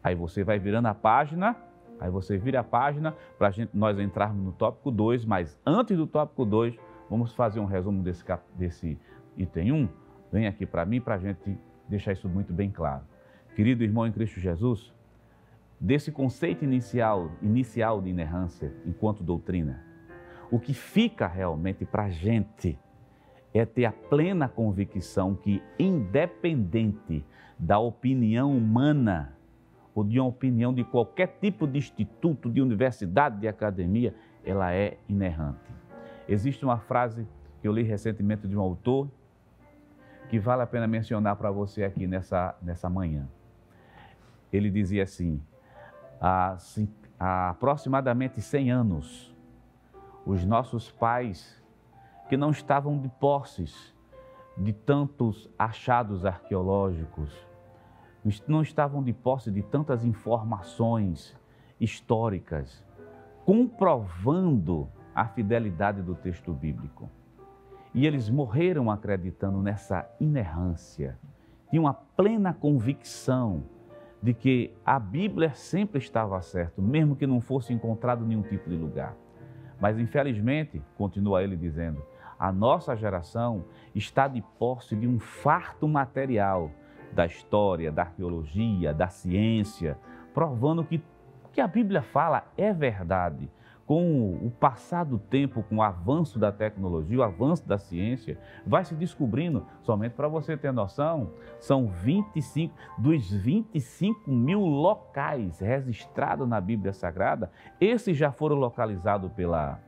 Aí você vai virando a página. Aí você vira a página para nós entrarmos no tópico 2, mas antes do tópico 2, vamos fazer um resumo desse item 1. Vem aqui para mim para a gente deixar isso muito bem claro. Querido irmão em Cristo Jesus, desse conceito inicial de inerrância enquanto doutrina, o que fica realmente para a gente é ter a plena convicção que, independente da opinião humana, ou de uma opinião de qualquer tipo de instituto, de universidade, de academia, ela é inerrante. Existe uma frase que eu li recentemente de um autor que vale a pena mencionar para você aqui nessa manhã. Ele dizia assim, há aproximadamente 100 anos, os nossos pais, que não estavam de posses de tantos achados arqueológicos, não estavam de posse de tantas informações históricas, comprovando a fidelidade do texto bíblico. E eles morreram acreditando nessa inerrância, tinham uma plena convicção de que a Bíblia sempre estava certa, mesmo que não fosse encontrado nenhum tipo de lugar. Mas, infelizmente, continua ele dizendo, a nossa geração está de posse de um farto material da história, da arqueologia, da ciência, provando que o que a Bíblia fala é verdade. Com o passar do tempo, com o avanço da tecnologia, o avanço da ciência, vai se descobrindo, somente para você ter noção, são 25 mil locais registrados na Bíblia Sagrada, esses já foram localizados pela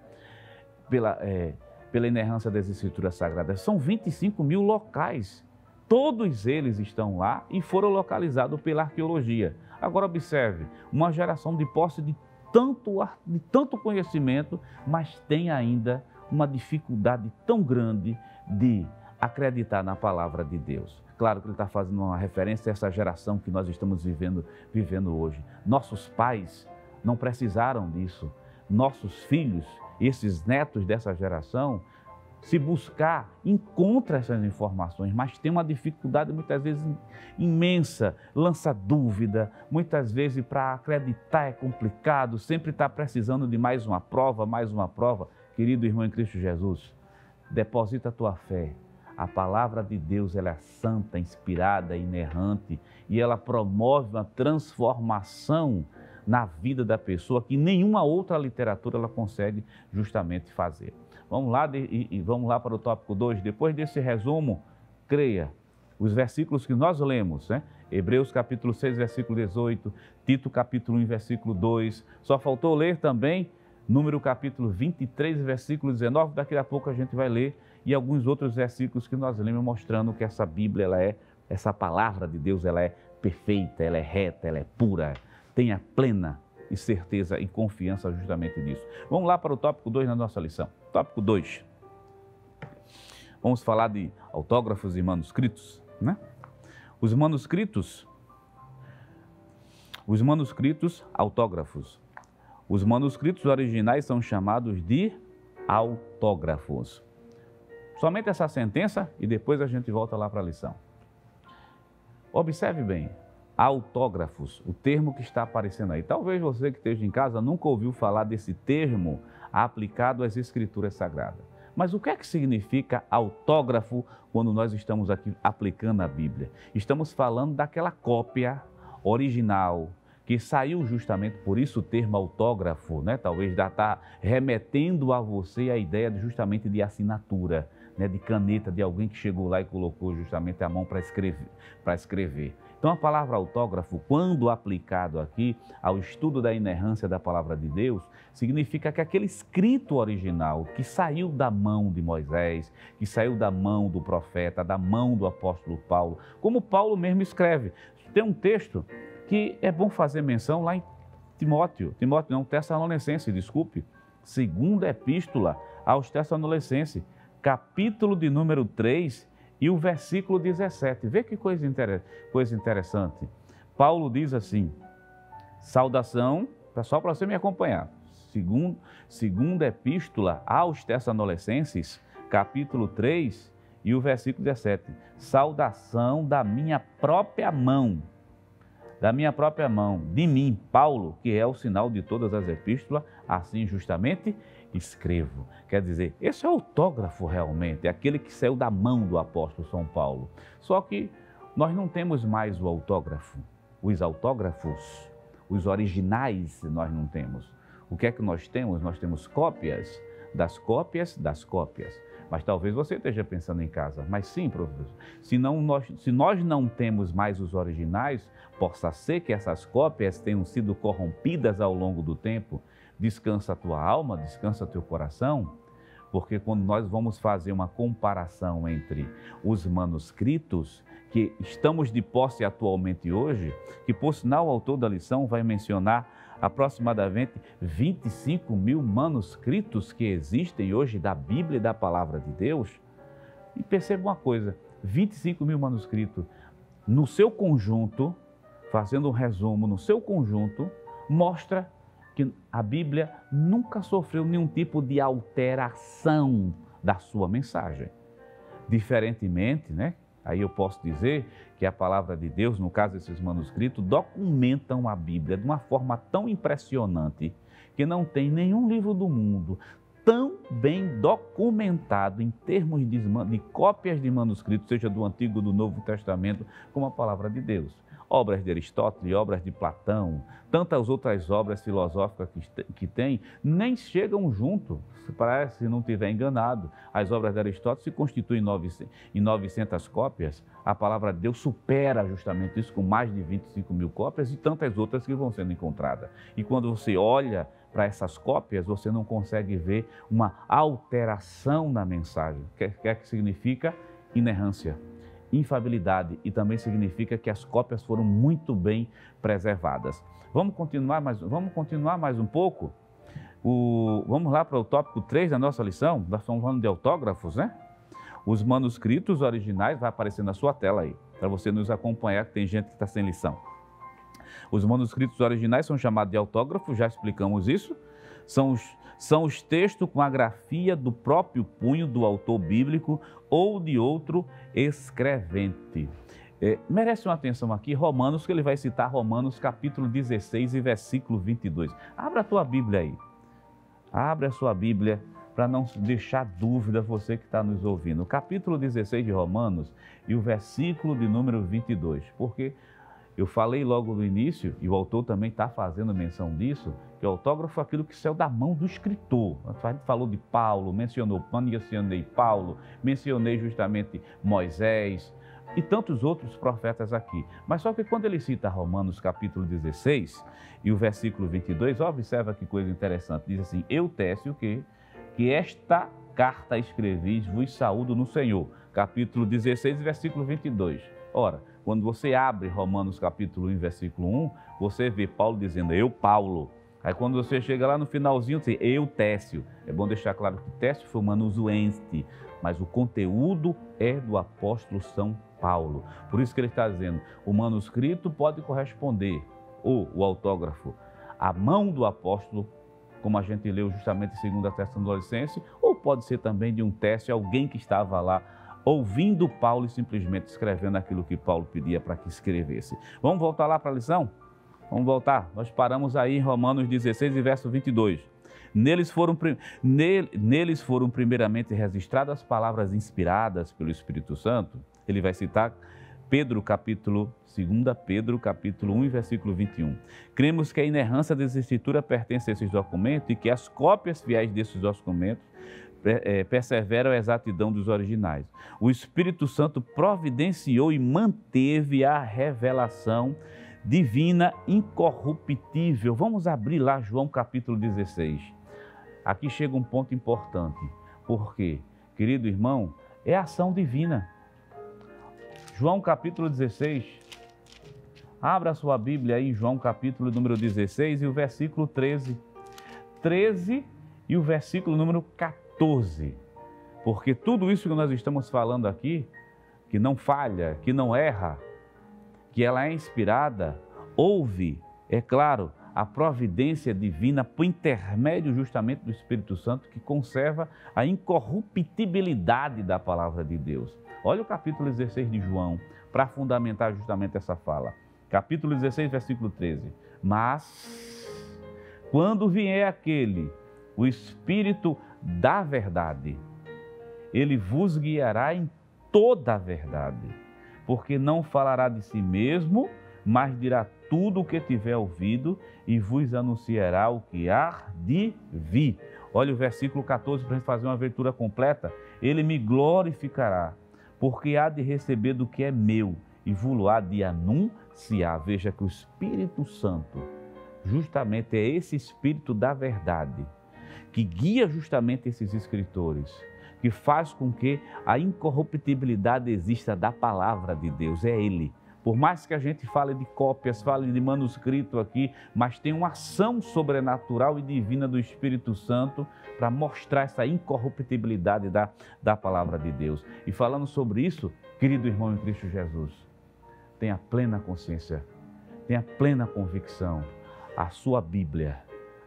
inerrância das Escrituras Sagradas. São 25 mil locais. Todos eles estão lá e foram localizados pela arqueologia. Agora observe, uma geração de posse de tanto conhecimento, mas tem ainda uma dificuldade tão grande de acreditar na palavra de Deus. Claro que ele está fazendo uma referência a essa geração que nós estamos vivendo hoje. Nossos pais não precisaram disso. Nossos filhos, esses netos dessa geração, se buscar, encontra essas informações, mas tem uma dificuldade muitas vezes imensa, lança dúvida, muitas vezes para acreditar é complicado, sempre está precisando de mais uma prova, mais uma prova. Querido irmão em Cristo Jesus, deposita a tua fé. A palavra de Deus, ela é santa, inspirada, inerrante e ela promove uma transformação na vida da pessoa que nenhuma outra literatura ela consegue justamente fazer. Vamos lá para o tópico 2. Depois desse resumo, creia, os versículos que nós lemos, né? Hebreus capítulo 6, versículo 18, Tito capítulo 1, versículo 2. Só faltou ler também Número capítulo 23, versículo 19. Daqui a pouco a gente vai ler e alguns outros versículos que nós lemos mostrando que essa Bíblia, essa palavra de Deus, ela é perfeita, ela é reta, ela é pura. Tenha plena e certeza e confiança justamente nisso. Vamos lá para o tópico 2 na nossa lição. Tópico 2. Vamos falar de autógrafos e manuscritos, né? Os manuscritos, autógrafos. Os manuscritos originais são chamados de autógrafos. Somente essa sentença e depois a gente volta lá para a lição. Observe bem, autógrafos, o termo que está aparecendo aí. Talvez você que esteja em casa nunca ouviu falar desse termo aplicado às Escrituras Sagradas. Mas o que é que significa autógrafo quando nós estamos aqui aplicando a Bíblia? Estamos falando daquela cópia original que saiu justamente, por isso o termo autógrafo, né? Talvez já está remetendo a você a ideia justamente de assinatura, né? De caneta de alguém que chegou lá e colocou justamente a mão para escrever. Então a palavra autógrafo, quando aplicado aqui ao estudo da inerrância da palavra de Deus, significa que aquele escrito original que saiu da mão de Moisés, que saiu da mão do profeta, da mão do apóstolo Paulo, como Paulo mesmo escreve. Tem um texto que é bom fazer menção lá em Tessalonicenses, desculpe, segunda epístola aos Tessalonicenses, capítulo de número 3, e o versículo 17, vê que coisa interessante. Paulo diz assim, saudação, só para você me acompanhar, segunda epístola aos Tessalonicenses, capítulo 3 e o versículo 17, saudação da minha própria mão, de mim, Paulo, que é o sinal de todas as epístolas, assim justamente escrevo. Quer dizer, esse é o autógrafo realmente, é aquele que saiu da mão do apóstolo São Paulo. Só que nós não temos mais o autógrafo, os autógrafos, os originais nós não temos. O que é que nós temos? Nós temos cópias das cópias das cópias. Mas talvez você esteja pensando em casa, mas sim, professor, se nós não temos mais os originais, possa ser que essas cópias tenham sido corrompidas ao longo do tempo. Descansa a tua alma, descansa teu coração, porque quando nós vamos fazer uma comparação entre os manuscritos que estamos de posse atualmente hoje, que por sinal o autor da lição vai mencionar aproximadamente 25 mil manuscritos que existem hoje da Bíblia e da Palavra de Deus. E perceba uma coisa, 25 mil manuscritos, no seu conjunto, fazendo um resumo, no seu conjunto, mostra que a Bíblia nunca sofreu nenhum tipo de alteração da sua mensagem. Diferentemente, né? Aí eu posso dizer que a palavra de Deus, no caso desses manuscritos, documentam a Bíblia de uma forma tão impressionante que não tem nenhum livro do mundo tão bem documentado em termos de cópias de manuscritos, seja do Antigo ou do Novo Testamento, como a palavra de Deus. Obras de Aristóteles, obras de Platão, tantas outras obras filosóficas que tem, nem chegam junto, parece, se não estiver enganado. As obras de Aristóteles se constituem em 900 cópias, a palavra de Deus supera justamente isso, com mais de 25 mil cópias e tantas outras que vão sendo encontradas. E quando você olha para essas cópias, você não consegue ver uma alteração na mensagem. O que é que significa? Inerrância, infabilidade, e também significa que as cópias foram muito bem preservadas. Vamos continuar mais um pouco? Vamos lá para o tópico 3 da nossa lição. Nós estamos falando de autógrafos, né? Os manuscritos originais, vai aparecer na sua tela aí, para você nos acompanhar, que tem gente que está sem lição. Os manuscritos originais são chamados de autógrafos, já explicamos isso. São os textos com a grafia do próprio punho do autor bíblico ou de outro escrevente. Merece uma atenção aqui, Romanos, que ele vai citar Romanos capítulo 16 e versículo 22. Abra a tua Bíblia aí. Abre a sua Bíblia para não deixar dúvida você que está nos ouvindo. O capítulo 16 de Romanos e o versículo de número 22. Porque eu falei logo no início, e o autor também está fazendo menção disso, que o autógrafo é aquilo que saiu da mão do escritor. A gente falou de Paulo, mencionei Paulo, mencionei justamente Moisés e tantos outros profetas aqui. Mas só que quando ele cita Romanos capítulo 16 e o versículo 22, observa que coisa interessante, diz assim, Eutécio, que esta carta escrevi, vos saúdo no Senhor. Capítulo 16, versículo 22. Ora, quando você abre Romanos capítulo 1, versículo 1, você vê Paulo dizendo, eu, Paulo. Aí quando você chega lá no finalzinho, você diz, eu, Técio. É bom deixar claro que Técio foi um amanuense, mas o conteúdo é do apóstolo São Paulo. Por isso que ele está dizendo, o manuscrito pode corresponder, ou o autógrafo, à mão do apóstolo, como a gente leu justamente em 2 Tessalonicenses, ou pode ser também de um Técio, alguém que estava lá ouvindo Paulo e simplesmente escrevendo aquilo que Paulo pedia para que escrevesse. Vamos voltar lá para a lição? Vamos voltar. Nós paramos aí em Romanos 16 e verso 22. Neles foram primeiramente registradas as palavras inspiradas pelo Espírito Santo. Ele vai citar Pedro, 2 Pedro, capítulo 1, versículo 21. Cremos que a inerrância das Escrituras pertence a esses documentos e que as cópias fiéis desses documentos perseveram a exatidão dos originais. O Espírito Santo providenciou e manteve a revelação divina incorruptível. Vamos abrir lá João capítulo 16. Aqui chega um ponto importante. Por quê? Querido irmão, é ação divina. João capítulo 16. Abra sua Bíblia aí em João capítulo número 16 e o versículo 13. 13 e o versículo número 14. Porque tudo isso que nós estamos falando aqui, que não falha, que não erra, que ela é inspirada, houve, é claro, a providência divina por intermédio justamente do Espírito Santo que conserva a incorruptibilidade da palavra de Deus. Olha o capítulo 16 de João, para fundamentar justamente essa fala. Capítulo 16, versículo 13. Mas, quando vier aquele, o Espírito da verdade, ele vos guiará em toda a verdade, porque não falará de si mesmo, mas dirá tudo o que tiver ouvido e vos anunciará o que há de vir. Olha o versículo 14 para a gente fazer uma leitura completa. Ele me glorificará, porque há de receber do que é meu e vos há de anunciar. Veja que o Espírito Santo, justamente é esse Espírito da verdade, que guia justamente esses escritores, que faz com que a incorruptibilidade exista da palavra de Deus, é Ele. Por mais que a gente fale de cópias, fale de manuscrito aqui, mas tem uma ação sobrenatural e divina do Espírito Santo para mostrar essa incorruptibilidade da palavra de Deus. E falando sobre isso, querido irmão em Cristo Jesus, tenha plena consciência, tenha plena convicção, a sua Bíblia,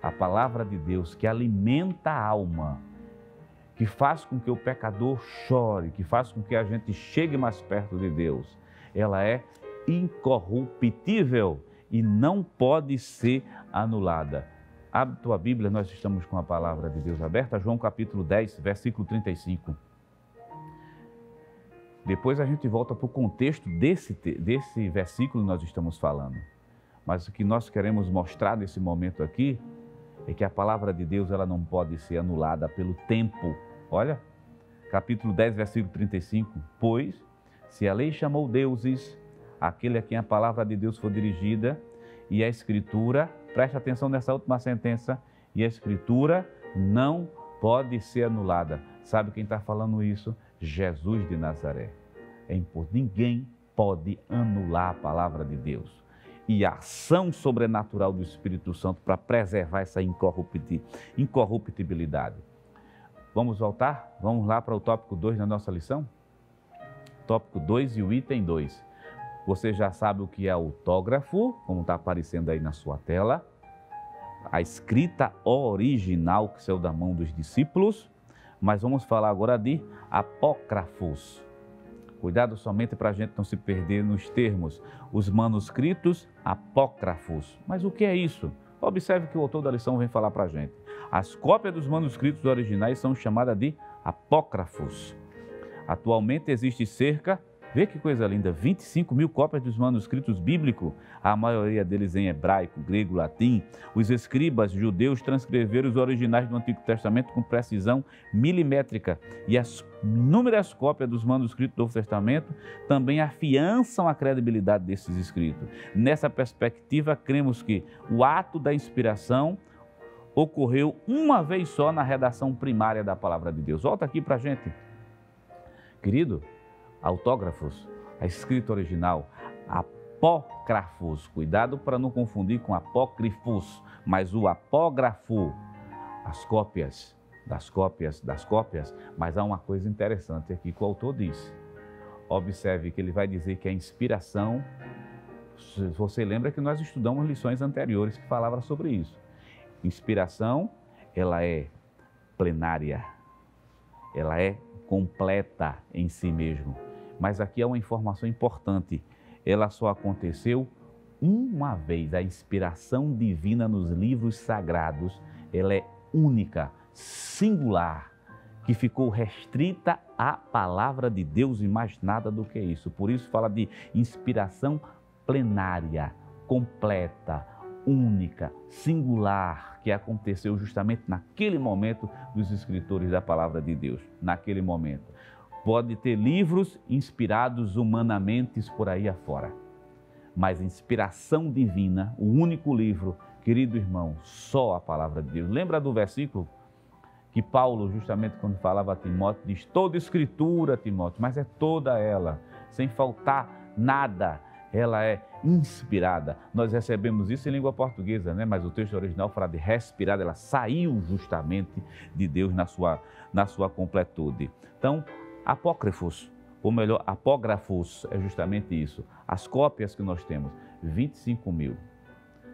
a palavra de Deus que alimenta a alma, que faz com que o pecador chore, que faz com que a gente chegue mais perto de Deus, ela é incorruptível e não pode ser anulada. Abre tua Bíblia, nós estamos com a palavra de Deus aberta, João capítulo 10, versículo 35. Depois a gente volta para o contexto desse versículo que nós estamos falando. Mas o que nós queremos mostrar nesse momento aqui é que a palavra de Deus ela não pode ser anulada pelo tempo. Olha, capítulo 10, versículo 35. Pois, se a lei chamou deuses, aquele a quem a palavra de Deus for dirigida, e a Escritura, preste atenção nessa última sentença, e a Escritura não pode ser anulada. Sabe quem está falando isso? Jesus de Nazaré. Ninguém pode anular a palavra de Deus. E a ação sobrenatural do Espírito Santo para preservar essa incorruptibilidade. Vamos voltar? Vamos lá para o tópico 2 da nossa lição? Tópico 2 e o item 2. Você já sabe o que é autógrafo, como está aparecendo aí na sua tela. A escrita original que saiu da mão dos discípulos. Mas vamos falar agora de apócrifos. Cuidado somente para a gente não se perder nos termos. Os manuscritos apócrifos. Mas o que é isso? Observe que o autor da lição vem falar para a gente. As cópias dos manuscritos originais são chamadas de apócrifos. Atualmente existe cerca, vê que coisa linda, 25 mil cópias dos manuscritos bíblicos, a maioria deles em hebraico, grego, latim. Os escribas judeus transcreveram os originais do Antigo Testamento com precisão milimétrica e as inúmeras cópias dos manuscritos do Novo Testamento também afiançam a credibilidade desses escritos. Nessa perspectiva, cremos que o ato da inspiração, ocorreu uma vez só na redação primária da Palavra de Deus. Volta aqui para a gente. Querido, autógrafos, a escrita original, apógrafos, cuidado para não confundir com apócrifos, mas o apógrafo, as cópias das cópias, mas há uma coisa interessante aqui que o autor diz. Observe que ele vai dizer que a inspiração, você lembra que nós estudamos lições anteriores que falavam sobre isso. Inspiração, ela é plenária, ela é completa em si mesmo. Mas aqui há uma informação importante, ela só aconteceu uma vez. A inspiração divina nos livros sagrados, ela é única, singular, que ficou restrita à palavra de Deus e mais nada do que isso. Por isso fala de inspiração plenária, completa, única, singular, que aconteceu justamente naquele momento dos escritores da palavra de Deus, naquele momento. Pode ter livros inspirados humanamente por aí afora, mas inspiração divina, o único livro, querido irmão, só a palavra de Deus. Lembra do versículo que Paulo, justamente quando falava a Timóteo, diz: toda escritura, Timóteo, mas é toda ela, sem faltar nada, ela é inspirada. Nós recebemos isso em língua portuguesa, né? Mas o texto original fala de respirada, ela saiu justamente de Deus na sua completude. Então, apócrifos, ou melhor, apógrafos, é justamente isso. As cópias que nós temos, 25 mil.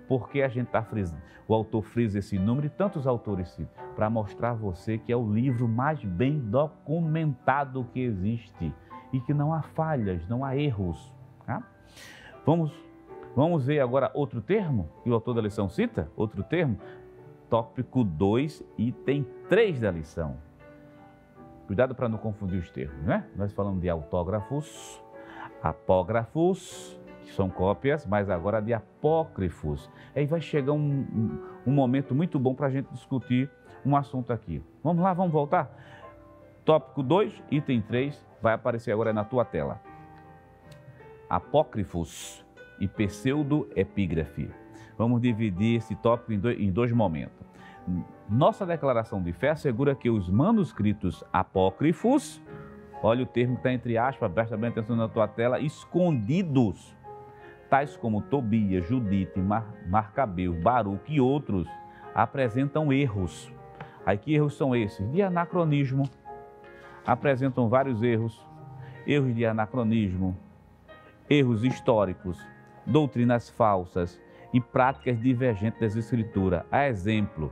Por que a gente está frisando? O autor frisa esse número e tantos autores citam, para mostrar a você que é o livro mais bem documentado que existe e que não há falhas, não há erros. Tá? Vamos ver agora outro termo que o autor da lição cita, outro termo, tópico 2, item 3 da lição. Cuidado para não confundir os termos, né? Nós falamos de autógrafos, apógrafos, que são cópias, mas agora de apócrifos. Aí vai chegar um momento muito bom para a gente discutir um assunto aqui. Vamos lá, vamos voltar? Tópico 2, item 3, vai aparecer agora na tua tela. Apócrifos e pseudoepígrafe. Vamos dividir esse tópico em dois momentos. Nossa declaração de fé assegura que os manuscritos apócrifos, olha o termo que está entre aspas, presta bem atenção na tua tela, escondidos, tais como Tobias, Judite, Marcabeu, Baruque e outros, apresentam erros. Aí que erros são esses? De anacronismo. Apresentam vários erros de anacronismo, erros históricos, doutrinas falsas e práticas divergentes das Escrituras. A exemplo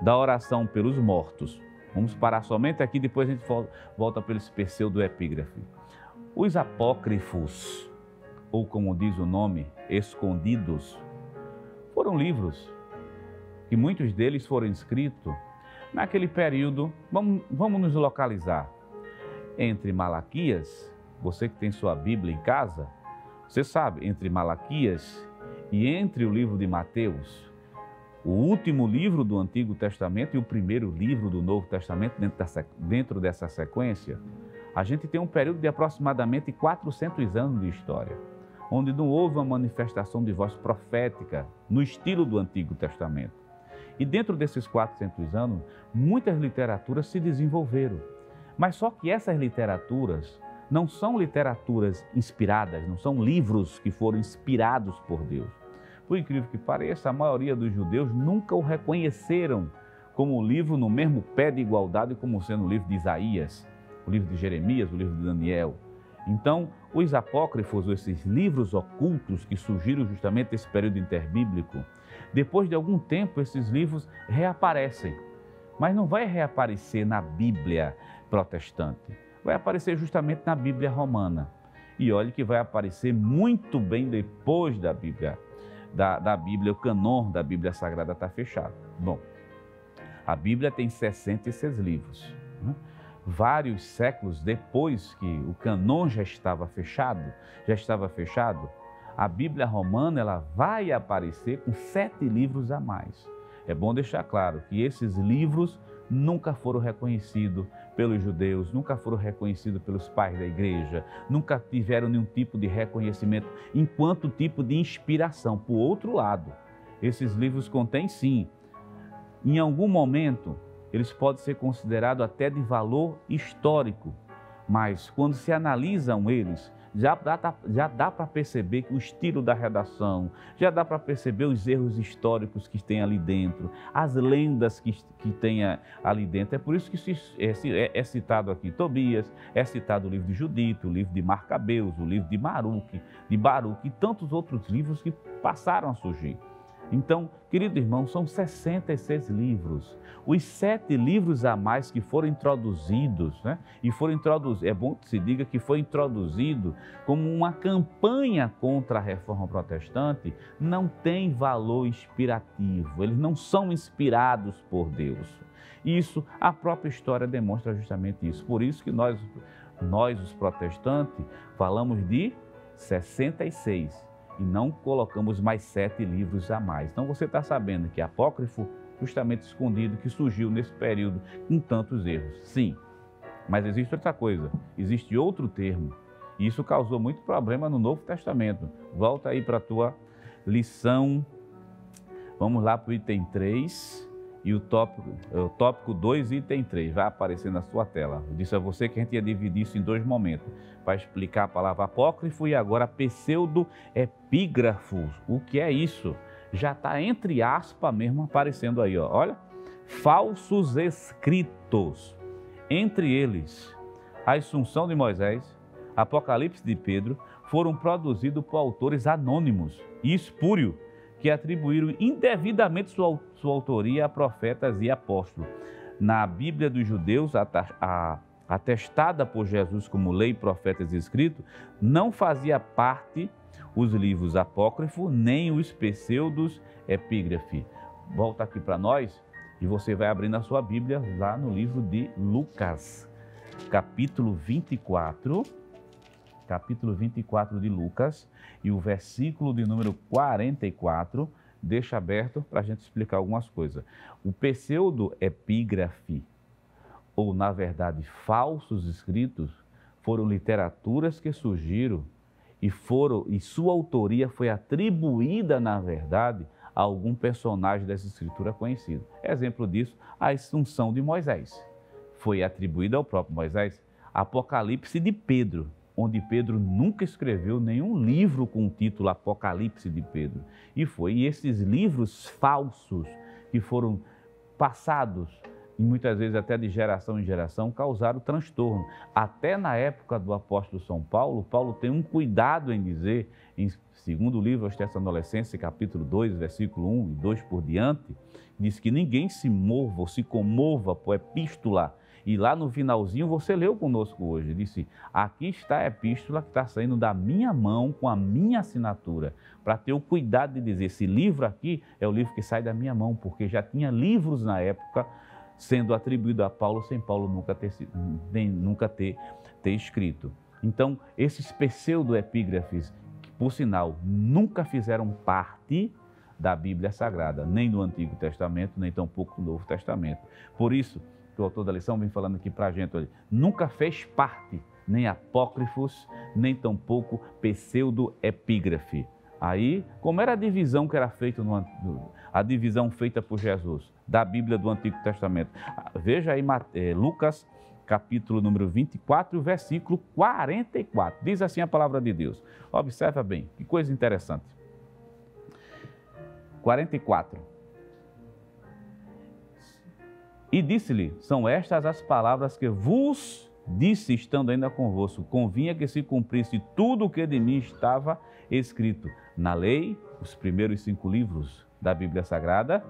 da oração pelos mortos. Vamos parar somente aqui, depois a gente volta pelo pseudoepígrafe. Os apócrifos, ou como diz o nome, escondidos, foram livros que muitos deles foram escritos naquele período. Vamos nos localizar entre Malaquias, você que tem sua Bíblia em casa, você sabe, entre Malaquias e entre o livro de Mateus, o último livro do Antigo Testamento e o primeiro livro do Novo Testamento, dentro dessa sequência, a gente tem um período de aproximadamente 400 anos de história, onde não houve uma manifestação de voz profética no estilo do Antigo Testamento. E dentro desses 400 anos, muitas literaturas se desenvolveram. Mas só que essas literaturas não são literaturas inspiradas, não são livros que foram inspirados por Deus. Por incrível que pareça, a maioria dos judeus nunca o reconheceram como um livro no mesmo pé de igualdade como sendo o livro de Isaías, o livro de Jeremias, o livro de Daniel. Então, os apócrifos, esses livros ocultos que surgiram justamente nesse período interbíblico, depois de algum tempo esses livros reaparecem. Mas não vai reaparecer na Bíblia protestante, vai aparecer justamente na Bíblia romana. E olhe que vai aparecer muito bem depois da Bíblia. Da Bíblia, o canon da Bíblia Sagrada está fechado. Bom, a Bíblia tem 66 livros. Né? Vários séculos depois que o canon já estava fechado, a Bíblia romana ela vai aparecer com 7 livros a mais. É bom deixar claro que esses livros nunca foram reconhecidos pelos judeus, nunca foram reconhecidos pelos pais da igreja, nunca tiveram nenhum tipo de reconhecimento enquanto tipo de inspiração. Por outro lado, esses livros contêm sim Em algum momento, eles podem ser considerados até de valor histórico, mas quando se analisam eles, já dá para perceber que o estilo da redação, já dá para perceber os erros históricos que tem ali dentro, as lendas que tem ali dentro. É por isso que é citado aqui Tobias, é citado o livro de Judite, o livro de Marcabeus, o livro de Baruque e tantos outros livros que passaram a surgir. Então, querido irmão, são 66 livros. Os 7 livros a mais que foram introduzidos, né? É bom que se diga que foi introduzido como uma campanha contra a Reforma Protestante, não tem valor inspirativo, eles não são inspirados por Deus. Isso, a própria história demonstra justamente isso. Por isso que nós os protestantes, falamos de 66. E não colocamos mais 7 livros a mais. Então você está sabendo que apócrifo, justamente escondido, que surgiu nesse período com tantos erros. Sim, mas existe outra coisa, existe outro termo. E isso causou muito problema no Novo Testamento. Volta aí para a tua lição. Vamos lá para o item 3 e o tópico 2 e item 3. Vai aparecer na sua tela. Eu disse a você que a gente ia dividir isso em 2 momentos, para explicar a palavra apócrifo e agora pseudoepígrafos. O que é isso? Já está entre aspas mesmo aparecendo aí, ó. Olha, falsos escritos. Entre eles, a Assunção de Moisés, Apocalipse de Pedro, foram produzidos por autores anônimos e espúrios, que atribuíram indevidamente sua autoria a profetas e apóstolos. Na Bíblia dos judeus, atestada por Jesus como lei, profetas e escritos, não fazia parte os livros apócrifos, nem os pseudos epígrafes. Volta aqui para nós e você vai abrir na sua Bíblia lá no livro de Lucas, capítulo 24 de Lucas, e o versículo de número 44, deixa aberto para a gente explicar algumas coisas. O pseudoepígrafe, ou na verdade falsos escritos, foram literaturas que surgiram e sua autoria foi atribuída, na verdade, a algum personagem dessa escritura conhecido. Exemplo disso, a Assunção de Moisés. Foi atribuída ao próprio Moisés. Apocalipse de Pedro, onde Pedro nunca escreveu nenhum livro com o título Apocalipse de Pedro. E esses livros falsos que foram passados, e muitas vezes até de geração em geração, causaram transtorno. Até na época do apóstolo São Paulo, Paulo tem um cuidado em dizer, em segundo livro aos Tessalonicenses, capítulo 2, versículo 1 e 2 por diante, diz que ninguém se mova ou se comova por epístola. E lá no finalzinho você leu conosco hoje, disse, aqui está a epístola que está saindo da minha mão com a minha assinatura, para ter o cuidado de dizer, esse livro aqui é o livro que sai da minha mão, porque já tinha livros na época sendo atribuído a Paulo sem Paulo nunca ter escrito. Então, esses pseudoepígrafes, que por sinal nunca fizeram parte da Bíblia Sagrada, nem do Antigo Testamento, nem tampouco do Novo Testamento. Por isso, que o autor da lição vem falando aqui para a gente, olha, nunca fez parte, nem apócrifos, nem tampouco pseudoepígrafe. Aí, como era a divisão que era feita, a divisão feita por Jesus, da Bíblia do Antigo Testamento? Veja aí Lucas, capítulo número 24, versículo 44. Diz assim a palavra de Deus. Observa bem, que coisa interessante. 44. E disse-lhe, são estas as palavras que vos disse, estando ainda convosco, convinha que se cumprisse tudo o que de mim estava escrito na lei, os primeiros 5 livros da Bíblia Sagrada,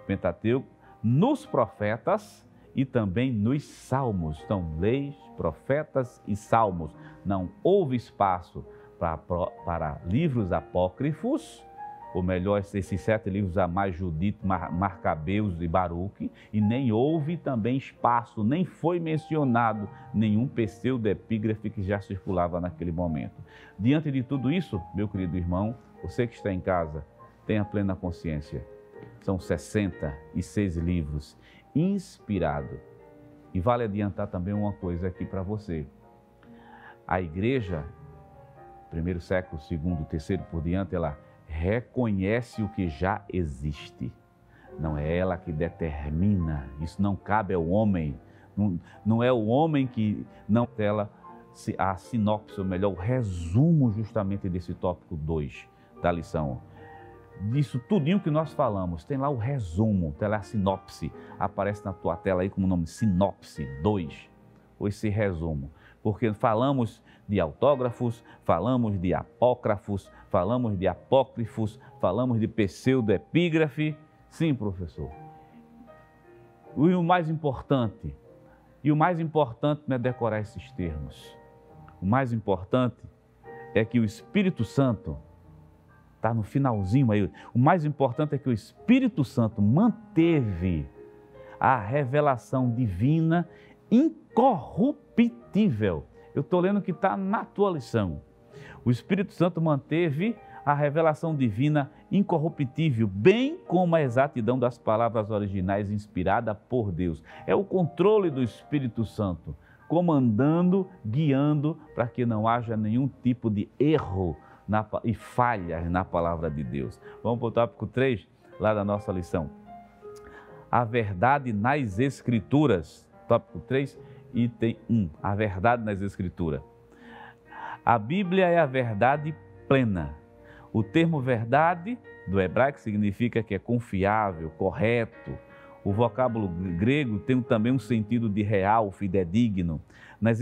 Pentateuco, nos profetas e também nos salmos. Então, leis, profetas e salmos. Não houve espaço para livros apócrifos, ou melhor, esses 7 livros a mais, Judite, Marcabeus e Baruque, e nem houve também espaço, nem foi mencionado nenhum pseudoepígrafe que já circulava naquele momento. Diante de tudo isso, meu querido irmão, você que está em casa, tenha plena consciência. São 66 livros inspirados. E vale adiantar também uma coisa aqui para você. A igreja, primeiro século, segundo, terceiro por diante, ela reconhece o que já existe. Não é ela que determina, isso não cabe ao homem. Não é o homem que não ela a sinopse, ou melhor, o resumo justamente desse tópico 2 da lição. Disso tudinho que nós falamos, tem lá o resumo, tem lá a sinopse, aparece na tua tela aí como nome, sinopse 2, ou esse resumo. Porque falamos de autógrafos, falamos de apócrifos, falamos de apócrifos, falamos de pseudoepígrafe. Sim, professor. E o mais importante não é decorar esses termos. O mais importante é que o Espírito Santo, está no finalzinho aí, o mais importante é que o Espírito Santo manteve a revelação divina incorruptível. Eu estou lendo que está na tua lição. O Espírito Santo manteve a revelação divina incorruptível, bem como a exatidão das palavras originais inspirada por Deus. É o controle do Espírito Santo, comandando, guiando, para que não haja nenhum tipo de erro e falha na palavra de Deus. Vamos para o tópico 3, lá da nossa lição. A verdade nas Escrituras. Tópico 3, item 1. A verdade nas Escrituras. A Bíblia é a verdade plena. O termo verdade, do hebraico, significa que é confiável, correto. O vocábulo grego tem também um sentido de real, fidedigno. Nas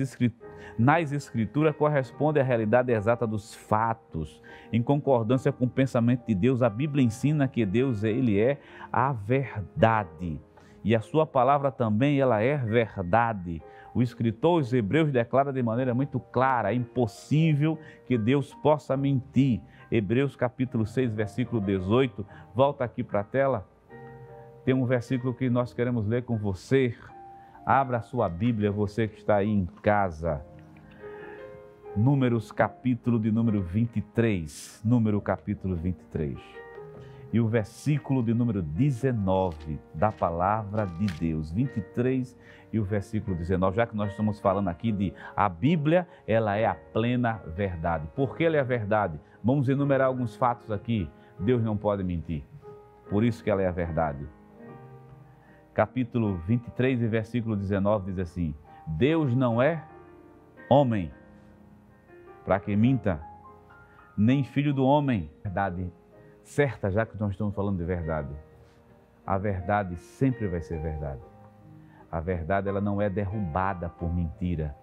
Escrituras corresponde à realidade exata dos fatos. Em concordância com o pensamento de Deus, a Bíblia ensina que Deus, Ele é a verdade. E a sua palavra também, ela é verdade. O escritor, os Hebreus, declara de maneira muito clara, é impossível que Deus possa mentir. Hebreus capítulo 6, versículo 18, volta aqui para a tela. Tem um versículo que nós queremos ler com você. Abra a sua Bíblia, você que está aí em casa. Números capítulo de número 23. Número capítulo 23. E o versículo de número 19 da palavra de Deus. 23 e o versículo 19. Já que nós estamos falando aqui de a Bíblia, ela é a plena verdade. Por que ela é a verdade? Vamos enumerar alguns fatos aqui. Deus não pode mentir. Por isso que ela é a verdade. Capítulo 23 e versículo 19 diz assim: Deus não é homem para que minta, nem filho do homem. Verdade certa, já que nós estamos falando de verdade. A verdade sempre vai ser verdade. A verdade, ela não é derrubada por mentira.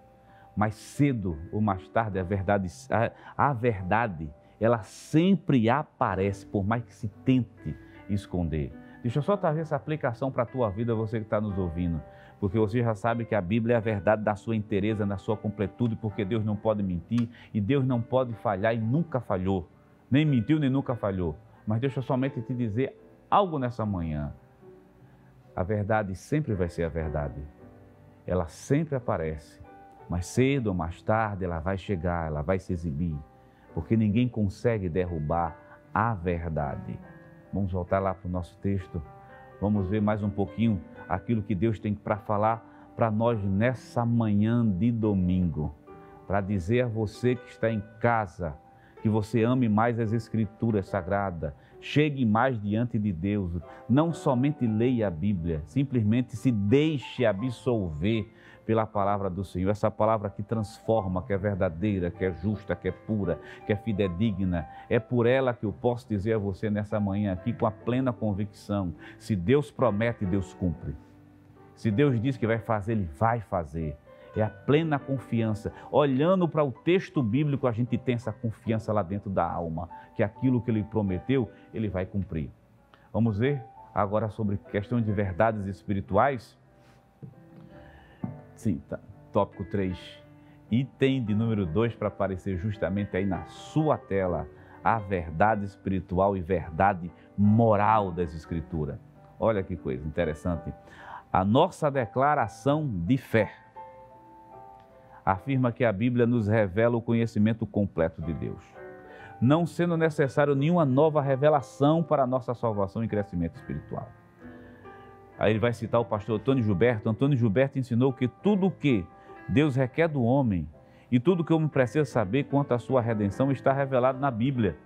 Mais cedo ou mais tarde, a verdade, ela sempre aparece, por mais que se tente esconder. Deixa eu só trazer essa aplicação para a tua vida, você que está nos ouvindo. Porque você já sabe que a Bíblia é a verdade da sua inteireza, na sua completude, porque Deus não pode mentir e Deus não pode falhar e nunca falhou. Nem mentiu, nem nunca falhou. Mas deixa eu somente te dizer algo nessa manhã. A verdade sempre vai ser a verdade. Ela sempre aparece. Mas cedo ou mais tarde ela vai chegar, ela vai se exibir. Porque ninguém consegue derrubar a verdade. Vamos voltar lá para o nosso texto. Vamos ver mais um pouquinho aquilo que Deus tem para falar para nós nessa manhã de domingo. Para dizer a você que está em casa, que você ame mais as Escrituras Sagradas, chegue mais diante de Deus, não somente leia a Bíblia, simplesmente se deixe absolver pela palavra do Senhor, essa palavra que transforma, que é verdadeira, que é justa, que é pura, que é fidedigna. É por ela que eu posso dizer a você nessa manhã aqui com a plena convicção, se Deus promete, Deus cumpre. Se Deus diz que vai fazer, Ele vai fazer. É a plena confiança. Olhando para o texto bíblico, a gente tem essa confiança lá dentro da alma, que aquilo que Ele prometeu, Ele vai cumprir. Vamos ver agora sobre questão de verdades espirituais? Sim, tá. Tópico 3. Item de número 2 para aparecer justamente aí na sua tela. A verdade espiritual e verdade moral das Escrituras. Olha que coisa interessante. A nossa declaração de fé afirma que a Bíblia nos revela o conhecimento completo de Deus, não sendo necessário nenhuma nova revelação para a nossa salvação e crescimento espiritual. Aí ele vai citar o pastor Antônio Gilberto. Antônio Gilberto ensinou que tudo o que Deus requer do homem e tudo o que o homem precisa saber quanto à sua redenção está revelado na Bíblia.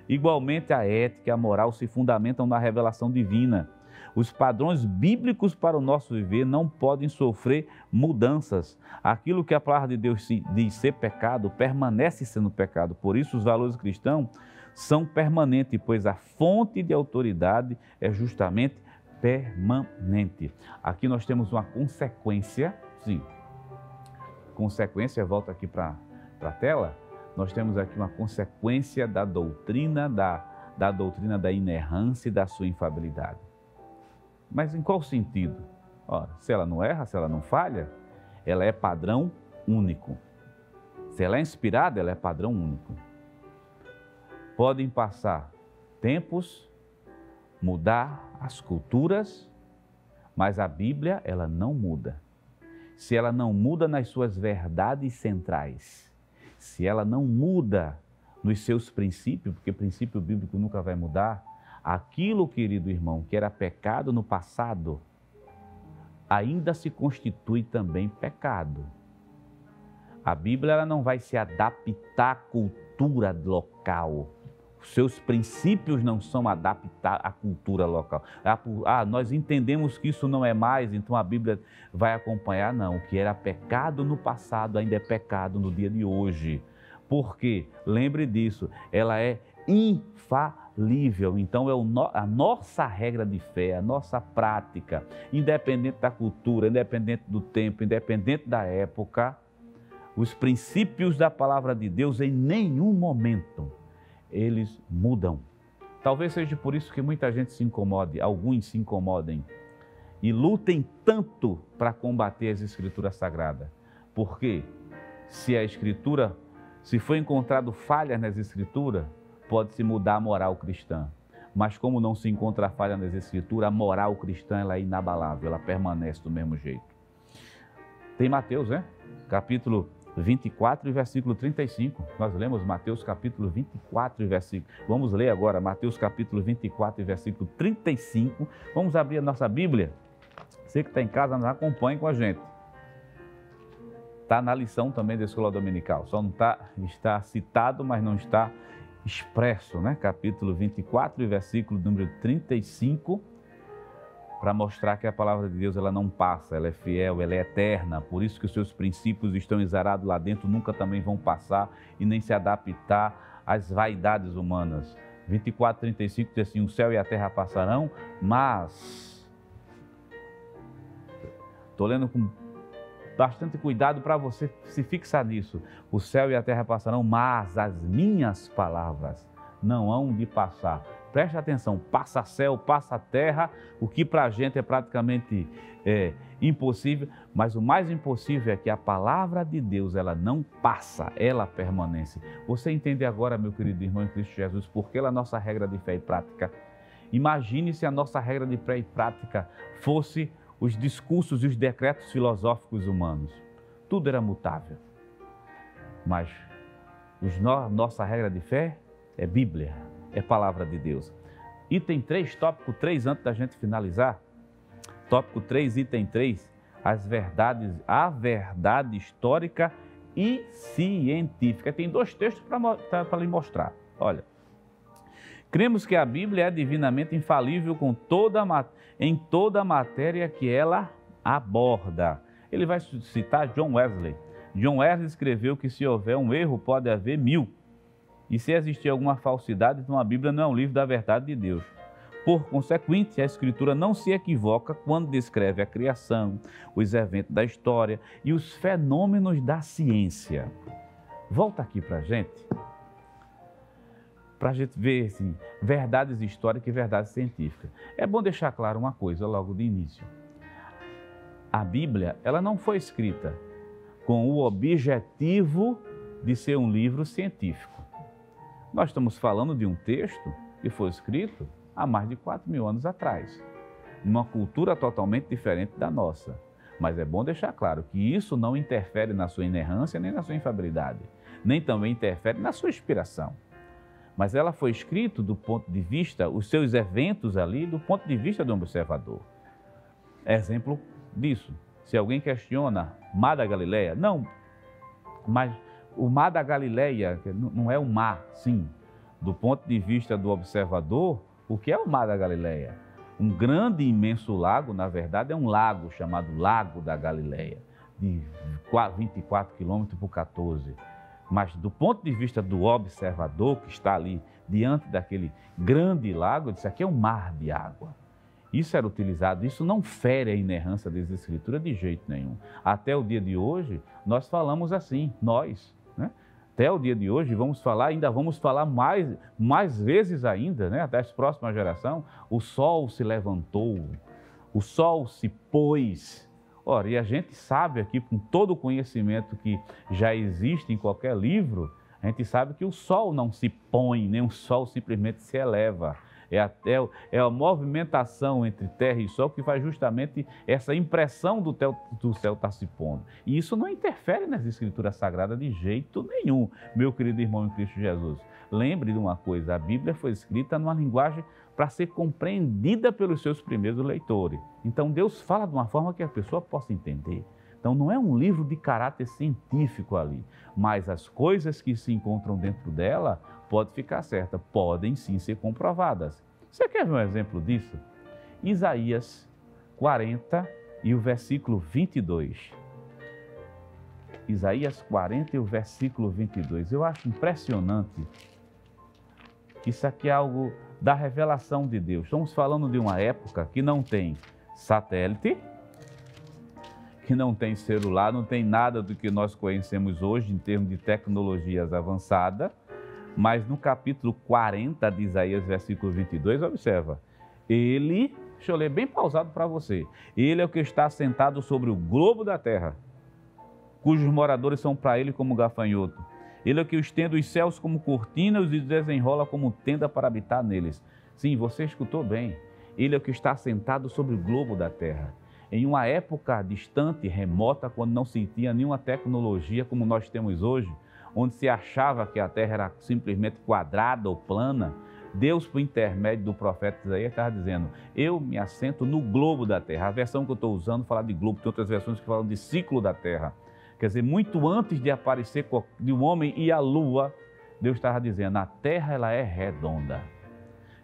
Igualmente, a ética e a moral se fundamentam na revelação divina. Os padrões bíblicos para o nosso viver não podem sofrer mudanças. Aquilo que a palavra de Deus diz ser pecado, permanece sendo pecado. Por isso, os valores cristãos são permanentes, pois a fonte de autoridade é justamente permanente. Aqui nós temos uma consequência, sim. Consequência, volta aqui para a tela. Nós temos aqui uma consequência da doutrina da inerrância e da sua infalibilidade. Mas em qual sentido? Ora, se ela não erra, se ela não falha, ela é padrão único. Se ela é inspirada, ela é padrão único. Podem passar tempos, mudar as culturas, mas a Bíblia, ela não muda. Se ela não muda nas suas verdades centrais, se ela não muda nos seus princípios, porque princípio bíblico nunca vai mudar, aquilo, querido irmão, que era pecado no passado, ainda se constitui também pecado. A Bíblia ela não vai se adaptar à cultura local. Os seus princípios não são adaptar à cultura local. Nós entendemos que isso não é mais, então a Bíblia vai acompanhar. Não, o que era pecado no passado ainda é pecado no dia de hoje. Porque, lembre disso, ela é infalível. Então, a nossa regra de fé, a nossa prática, independente da cultura, independente do tempo, independente da época, os princípios da palavra de Deus em nenhum momento eles mudam. Talvez seja por isso que muita gente se incomode, alguns se incomodem e lutem tanto para combater as Escrituras Sagradas. Porque se a Escritura, se for encontrado falhas nas Escrituras, pode-se mudar a moral cristã. Mas como não se encontra falha nas Escrituras, a moral cristã ela é inabalável, ela permanece do mesmo jeito. Tem Mateus, né? Capítulo 24 e versículo 35. Nós lemos Mateus capítulo 24 e versículo. Vamos ler agora Mateus capítulo 24 e versículo 35. Vamos abrir a nossa Bíblia. Você que está em casa, nos acompanhe com a gente. Está na lição também da Escola Dominical. Só não está citado, mas não está expresso, né? Capítulo 24 e versículo número 35. Para mostrar que a palavra de Deus ela não passa, ela é fiel, ela é eterna. Por isso que os seus princípios estão exarados lá dentro, nunca também vão passar e nem se adaptar às vaidades humanas. 24, 35 diz assim, o céu e a terra passarão, mas... Estou lendo com bastante cuidado para você se fixar nisso. O céu e a terra passarão, mas as minhas palavras não hão de passar. Preste atenção, passa céu, passa terra, o que para a gente é praticamente impossível, mas o mais impossível é que a palavra de Deus, ela não passa, ela permanece. Você entende agora, meu querido irmão em Cristo Jesus, por que a nossa regra de fé e prática? Imagine se a nossa regra de fé e prática fosse os discursos e os decretos filosóficos humanos. Tudo era mutável. Mas nossa regra de fé é Bíblia. É palavra de Deus. Item 3, tópico 3, antes da gente finalizar. Tópico 3, item 3, a verdade histórica e científica. Tem dois textos para lhe mostrar. Olha, cremos que a Bíblia é divinamente infalível em toda a matéria que ela aborda. Ele vai citar John Wesley. John Wesley escreveu que se houver um erro, pode haver 1000. E se existir alguma falsidade, então a Bíblia não é um livro da verdade de Deus. Por consequente, a Escritura não se equivoca quando descreve a criação, os eventos da história e os fenômenos da ciência. Volta aqui para a gente ver assim, verdades históricas e verdades científicas. É bom deixar claro uma coisa logo de início. A Bíblia, ela não foi escrita com o objetivo de ser um livro científico. Nós estamos falando de um texto que foi escrito há mais de 4.000 anos atrás, numa cultura totalmente diferente da nossa. Mas é bom deixar claro que isso não interfere na sua inerrância nem na sua infalibilidade, nem também interfere na sua inspiração. Mas ela foi escrita do ponto de vista, os seus eventos ali, do ponto de vista do observador. Exemplo disso, se alguém questiona Mar da Galileia, não, mas o Mar da Galileia não é um mar, sim. Do ponto de vista do observador, o que é o Mar da Galileia? um grande e imenso lago, na verdade é um lago chamado Lago da Galileia, de 24 quilômetros por 14. Mas do ponto de vista do observador que está ali diante daquele grande lago, isso aqui é um mar de água. Isso era utilizado, isso não fere a inerrância das Escrituras de jeito nenhum. Até o dia de hoje, nós falamos assim, nós, né? Até o dia de hoje vamos falar, ainda vamos falar mais vezes ainda, né? Até a próxima geração, o sol se levantou, o sol se pôs. Ora, e a gente sabe aqui, com todo o conhecimento que já existe em qualquer livro, a gente sabe que o sol não se põe, nem o sol simplesmente se eleva. É a movimentação entre terra e sol que faz justamente essa impressão do céu estar se pondo. E isso não interfere nas Escrituras Sagradas de jeito nenhum, meu querido irmão em Cristo Jesus. Lembre de uma coisa, a Bíblia foi escrita numa linguagem para ser compreendida pelos seus primeiros leitores. Então Deus fala de uma forma que a pessoa possa entender. Então não é um livro de caráter científico ali, mas as coisas que se encontram dentro dela podem ficar certas, podem sim ser comprovadas. Você quer ver um exemplo disso? Isaías 40 e o versículo 22. Isaías 40 e o versículo 22. Eu acho impressionante que isso aqui é algo da revelação de Deus. Estamos falando de uma época que não tem satélite, que não tem celular, não tem nada do que nós conhecemos hoje em termos de tecnologias avançadas, mas no capítulo 40 de Isaías, versículo 22, observa, ele, deixa eu ler bem pausado para você, ele é o que está sentado sobre o globo da terra, cujos moradores são para ele como gafanhoto. Ele é o que estende os céus como cortinas e os desenrola como tenda para habitar neles. Sim, você escutou bem. Ele é o que está sentado sobre o globo da terra. Em uma época distante, remota, quando não se tinha nenhuma tecnologia como nós temos hoje, onde se achava que a terra era simplesmente quadrada ou plana, Deus, por intermédio do profeta Isaías, estava dizendo, eu me assento no globo da terra. A versão que eu estou usando fala de globo, tem outras versões que falam de ciclo da terra. Quer dizer, muito antes de aparecer de um homem e a lua, Deus estava dizendo, a terra ela é redonda.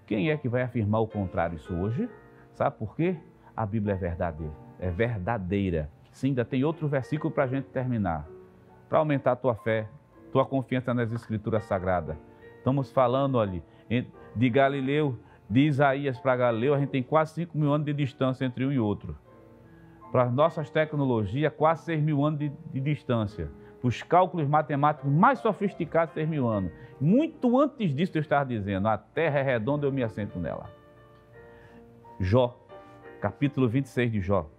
Quem é que vai afirmar o contrário isso hoje? Sabe por quê? A Bíblia é verdadeira. É verdadeira. Sim, ainda tem outro versículo para a gente terminar. Para aumentar a tua fé, tua confiança nas Escrituras Sagradas. Estamos falando ali de Galileu, de Isaías para Galileu, a gente tem quase 5 mil anos de distância entre um e outro. Para as nossas tecnologias, quase 6 mil anos de distância. Para os cálculos matemáticos mais sofisticados, 6 mil anos. Muito antes disso, eu estava dizendo, a terra é redonda, eu me assento nela. Jó, capítulo 26 de Jó.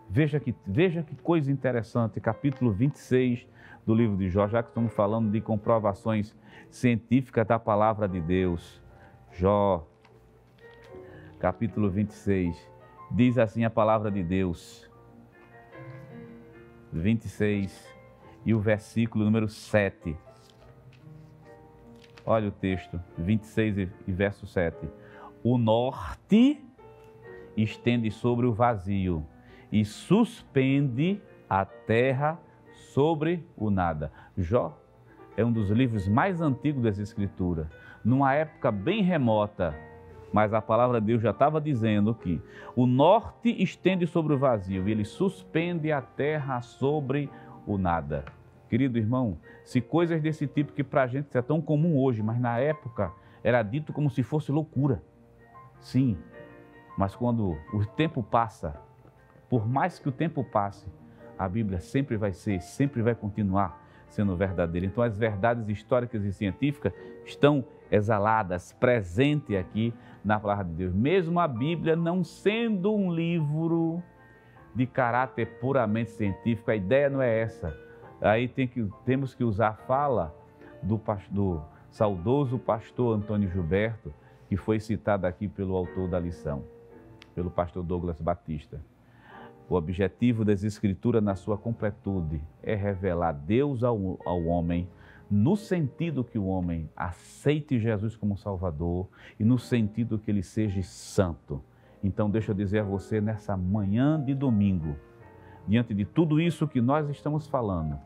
Veja que coisa interessante, capítulo 26 do livro de Jó, já que estamos falando de comprovações científicas da palavra de Deus. Jó, capítulo 26, diz assim a palavra de Deus. 26 e o versículo número 7. Olha o texto, 26 e verso 7. O norte estende sobre o vazio e suspende a terra sobre o nada. Jó é um dos livros mais antigos das Escrituras, numa época bem remota, mas a palavra de Deus já estava dizendo que o norte estende sobre o vazio e ele suspende a terra sobre o nada. Querido irmão, se coisas desse tipo que para a gente é tão comum hoje, mas na época era dito como se fosse loucura. Sim, mas quando o tempo passa, por mais que o tempo passe, a Bíblia sempre vai continuar sendo verdadeira. Então as verdades históricas e científicas estão exaladas, presentes aqui na palavra de Deus. Mesmo a Bíblia não sendo um livro de caráter puramente científico, a ideia não é essa. Aí temos que usar a fala do saudoso pastor Antônio Gilberto, que foi citado aqui pelo autor da lição, pelo pastor Douglas Batista. O objetivo das Escrituras na sua completude é revelar Deus ao homem, no sentido que o homem aceite Jesus como Salvador e no sentido que ele seja santo. Então deixa eu dizer a você nessa manhã de domingo, diante de tudo isso que nós estamos falando,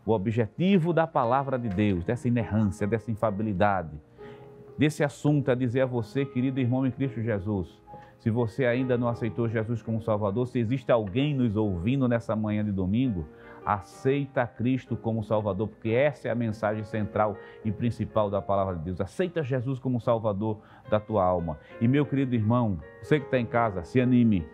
o objetivo da palavra de Deus, dessa inerrância, dessa infalibilidade, desse assunto é dizer a você, querido irmão em Cristo Jesus, Se você ainda não aceitou Jesus como Salvador, se existe alguém nos ouvindo nessa manhã de domingo, aceita Cristo como Salvador, porque essa é a mensagem central e principal da palavra de Deus. Aceita Jesus como Salvador da tua alma. E meu querido irmão, você que está em casa, se anime.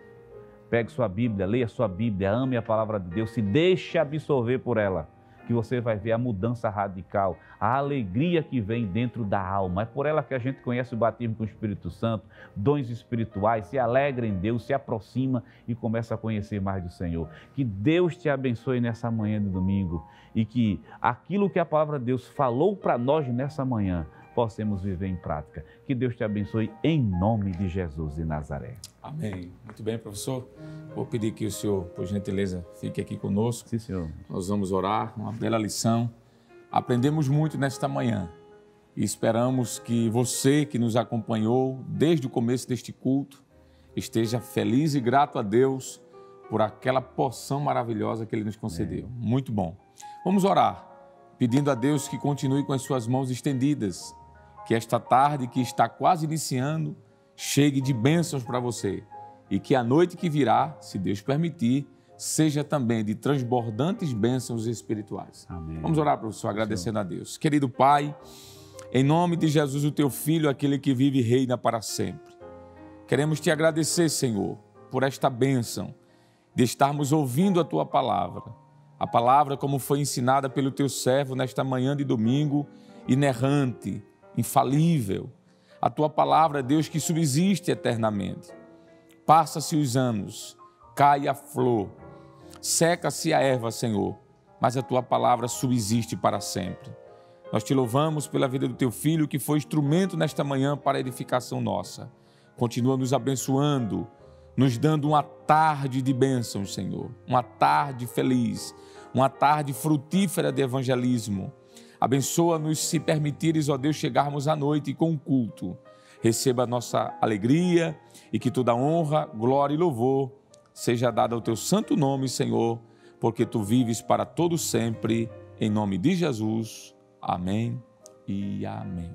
Pegue sua Bíblia, leia sua Bíblia, ame a palavra de Deus, se deixe absorver por ela, que você vai ver a mudança radical, a alegria que vem dentro da alma. É por ela que a gente conhece o batismo com o Espírito Santo, dons espirituais, se alegra em Deus, se aproxima e começa a conhecer mais do Senhor. Que Deus te abençoe nessa manhã de domingo e que aquilo que a palavra de Deus falou para nós nessa manhã, possamos viver em prática. Que Deus te abençoe em nome de Jesus de Nazaré. Amém. Muito bem, professor. Vou pedir que o senhor, por gentileza, fique aqui conosco. Sim, senhor. Nós vamos orar, uma bela lição. Aprendemos muito nesta manhã e esperamos que você que nos acompanhou desde o começo deste culto esteja feliz e grato a Deus por aquela porção maravilhosa que Ele nos concedeu. Muito bom. Vamos orar, pedindo a Deus que continue com as suas mãos estendidas, que esta tarde que está quase iniciando chegue de bênçãos para você e que a noite que virá, se Deus permitir, seja também de transbordantes bênçãos espirituais. Amém. Vamos orar, professor, agradecendo a Deus. Querido Pai, em nome de Jesus, o Teu Filho, aquele que vive e reina para sempre, queremos Te agradecer, Senhor, por esta bênção de estarmos ouvindo a Tua palavra. A palavra como foi ensinada pelo Teu servo nesta manhã de domingo, inerrante, infalível. A Tua palavra, Deus, que subsiste eternamente. Passa-se os anos, cai a flor, seca-se a erva, Senhor, mas a Tua palavra subsiste para sempre. Nós Te louvamos pela vida do Teu Filho, que foi instrumento nesta manhã para a edificação nossa. Continua nos abençoando, nos dando uma tarde de bênçãos, Senhor, uma tarde feliz, uma tarde frutífera de evangelismo. Abençoa-nos se permitires, ó Deus, chegarmos à noite com o culto. Receba a nossa alegria e que toda honra, glória e louvor seja dada ao Teu santo nome, Senhor, porque Tu vives para todo sempre, em nome de Jesus. Amém e amém.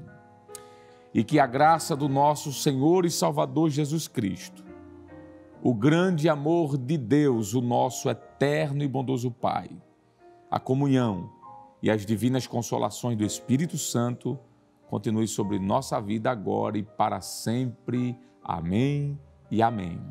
E que a graça do nosso Senhor e Salvador Jesus Cristo, o grande amor de Deus, o nosso eterno e bondoso Pai, a comunhão e as divinas consolações do Espírito Santo continue sobre nossa vida agora e para sempre. Amém e amém.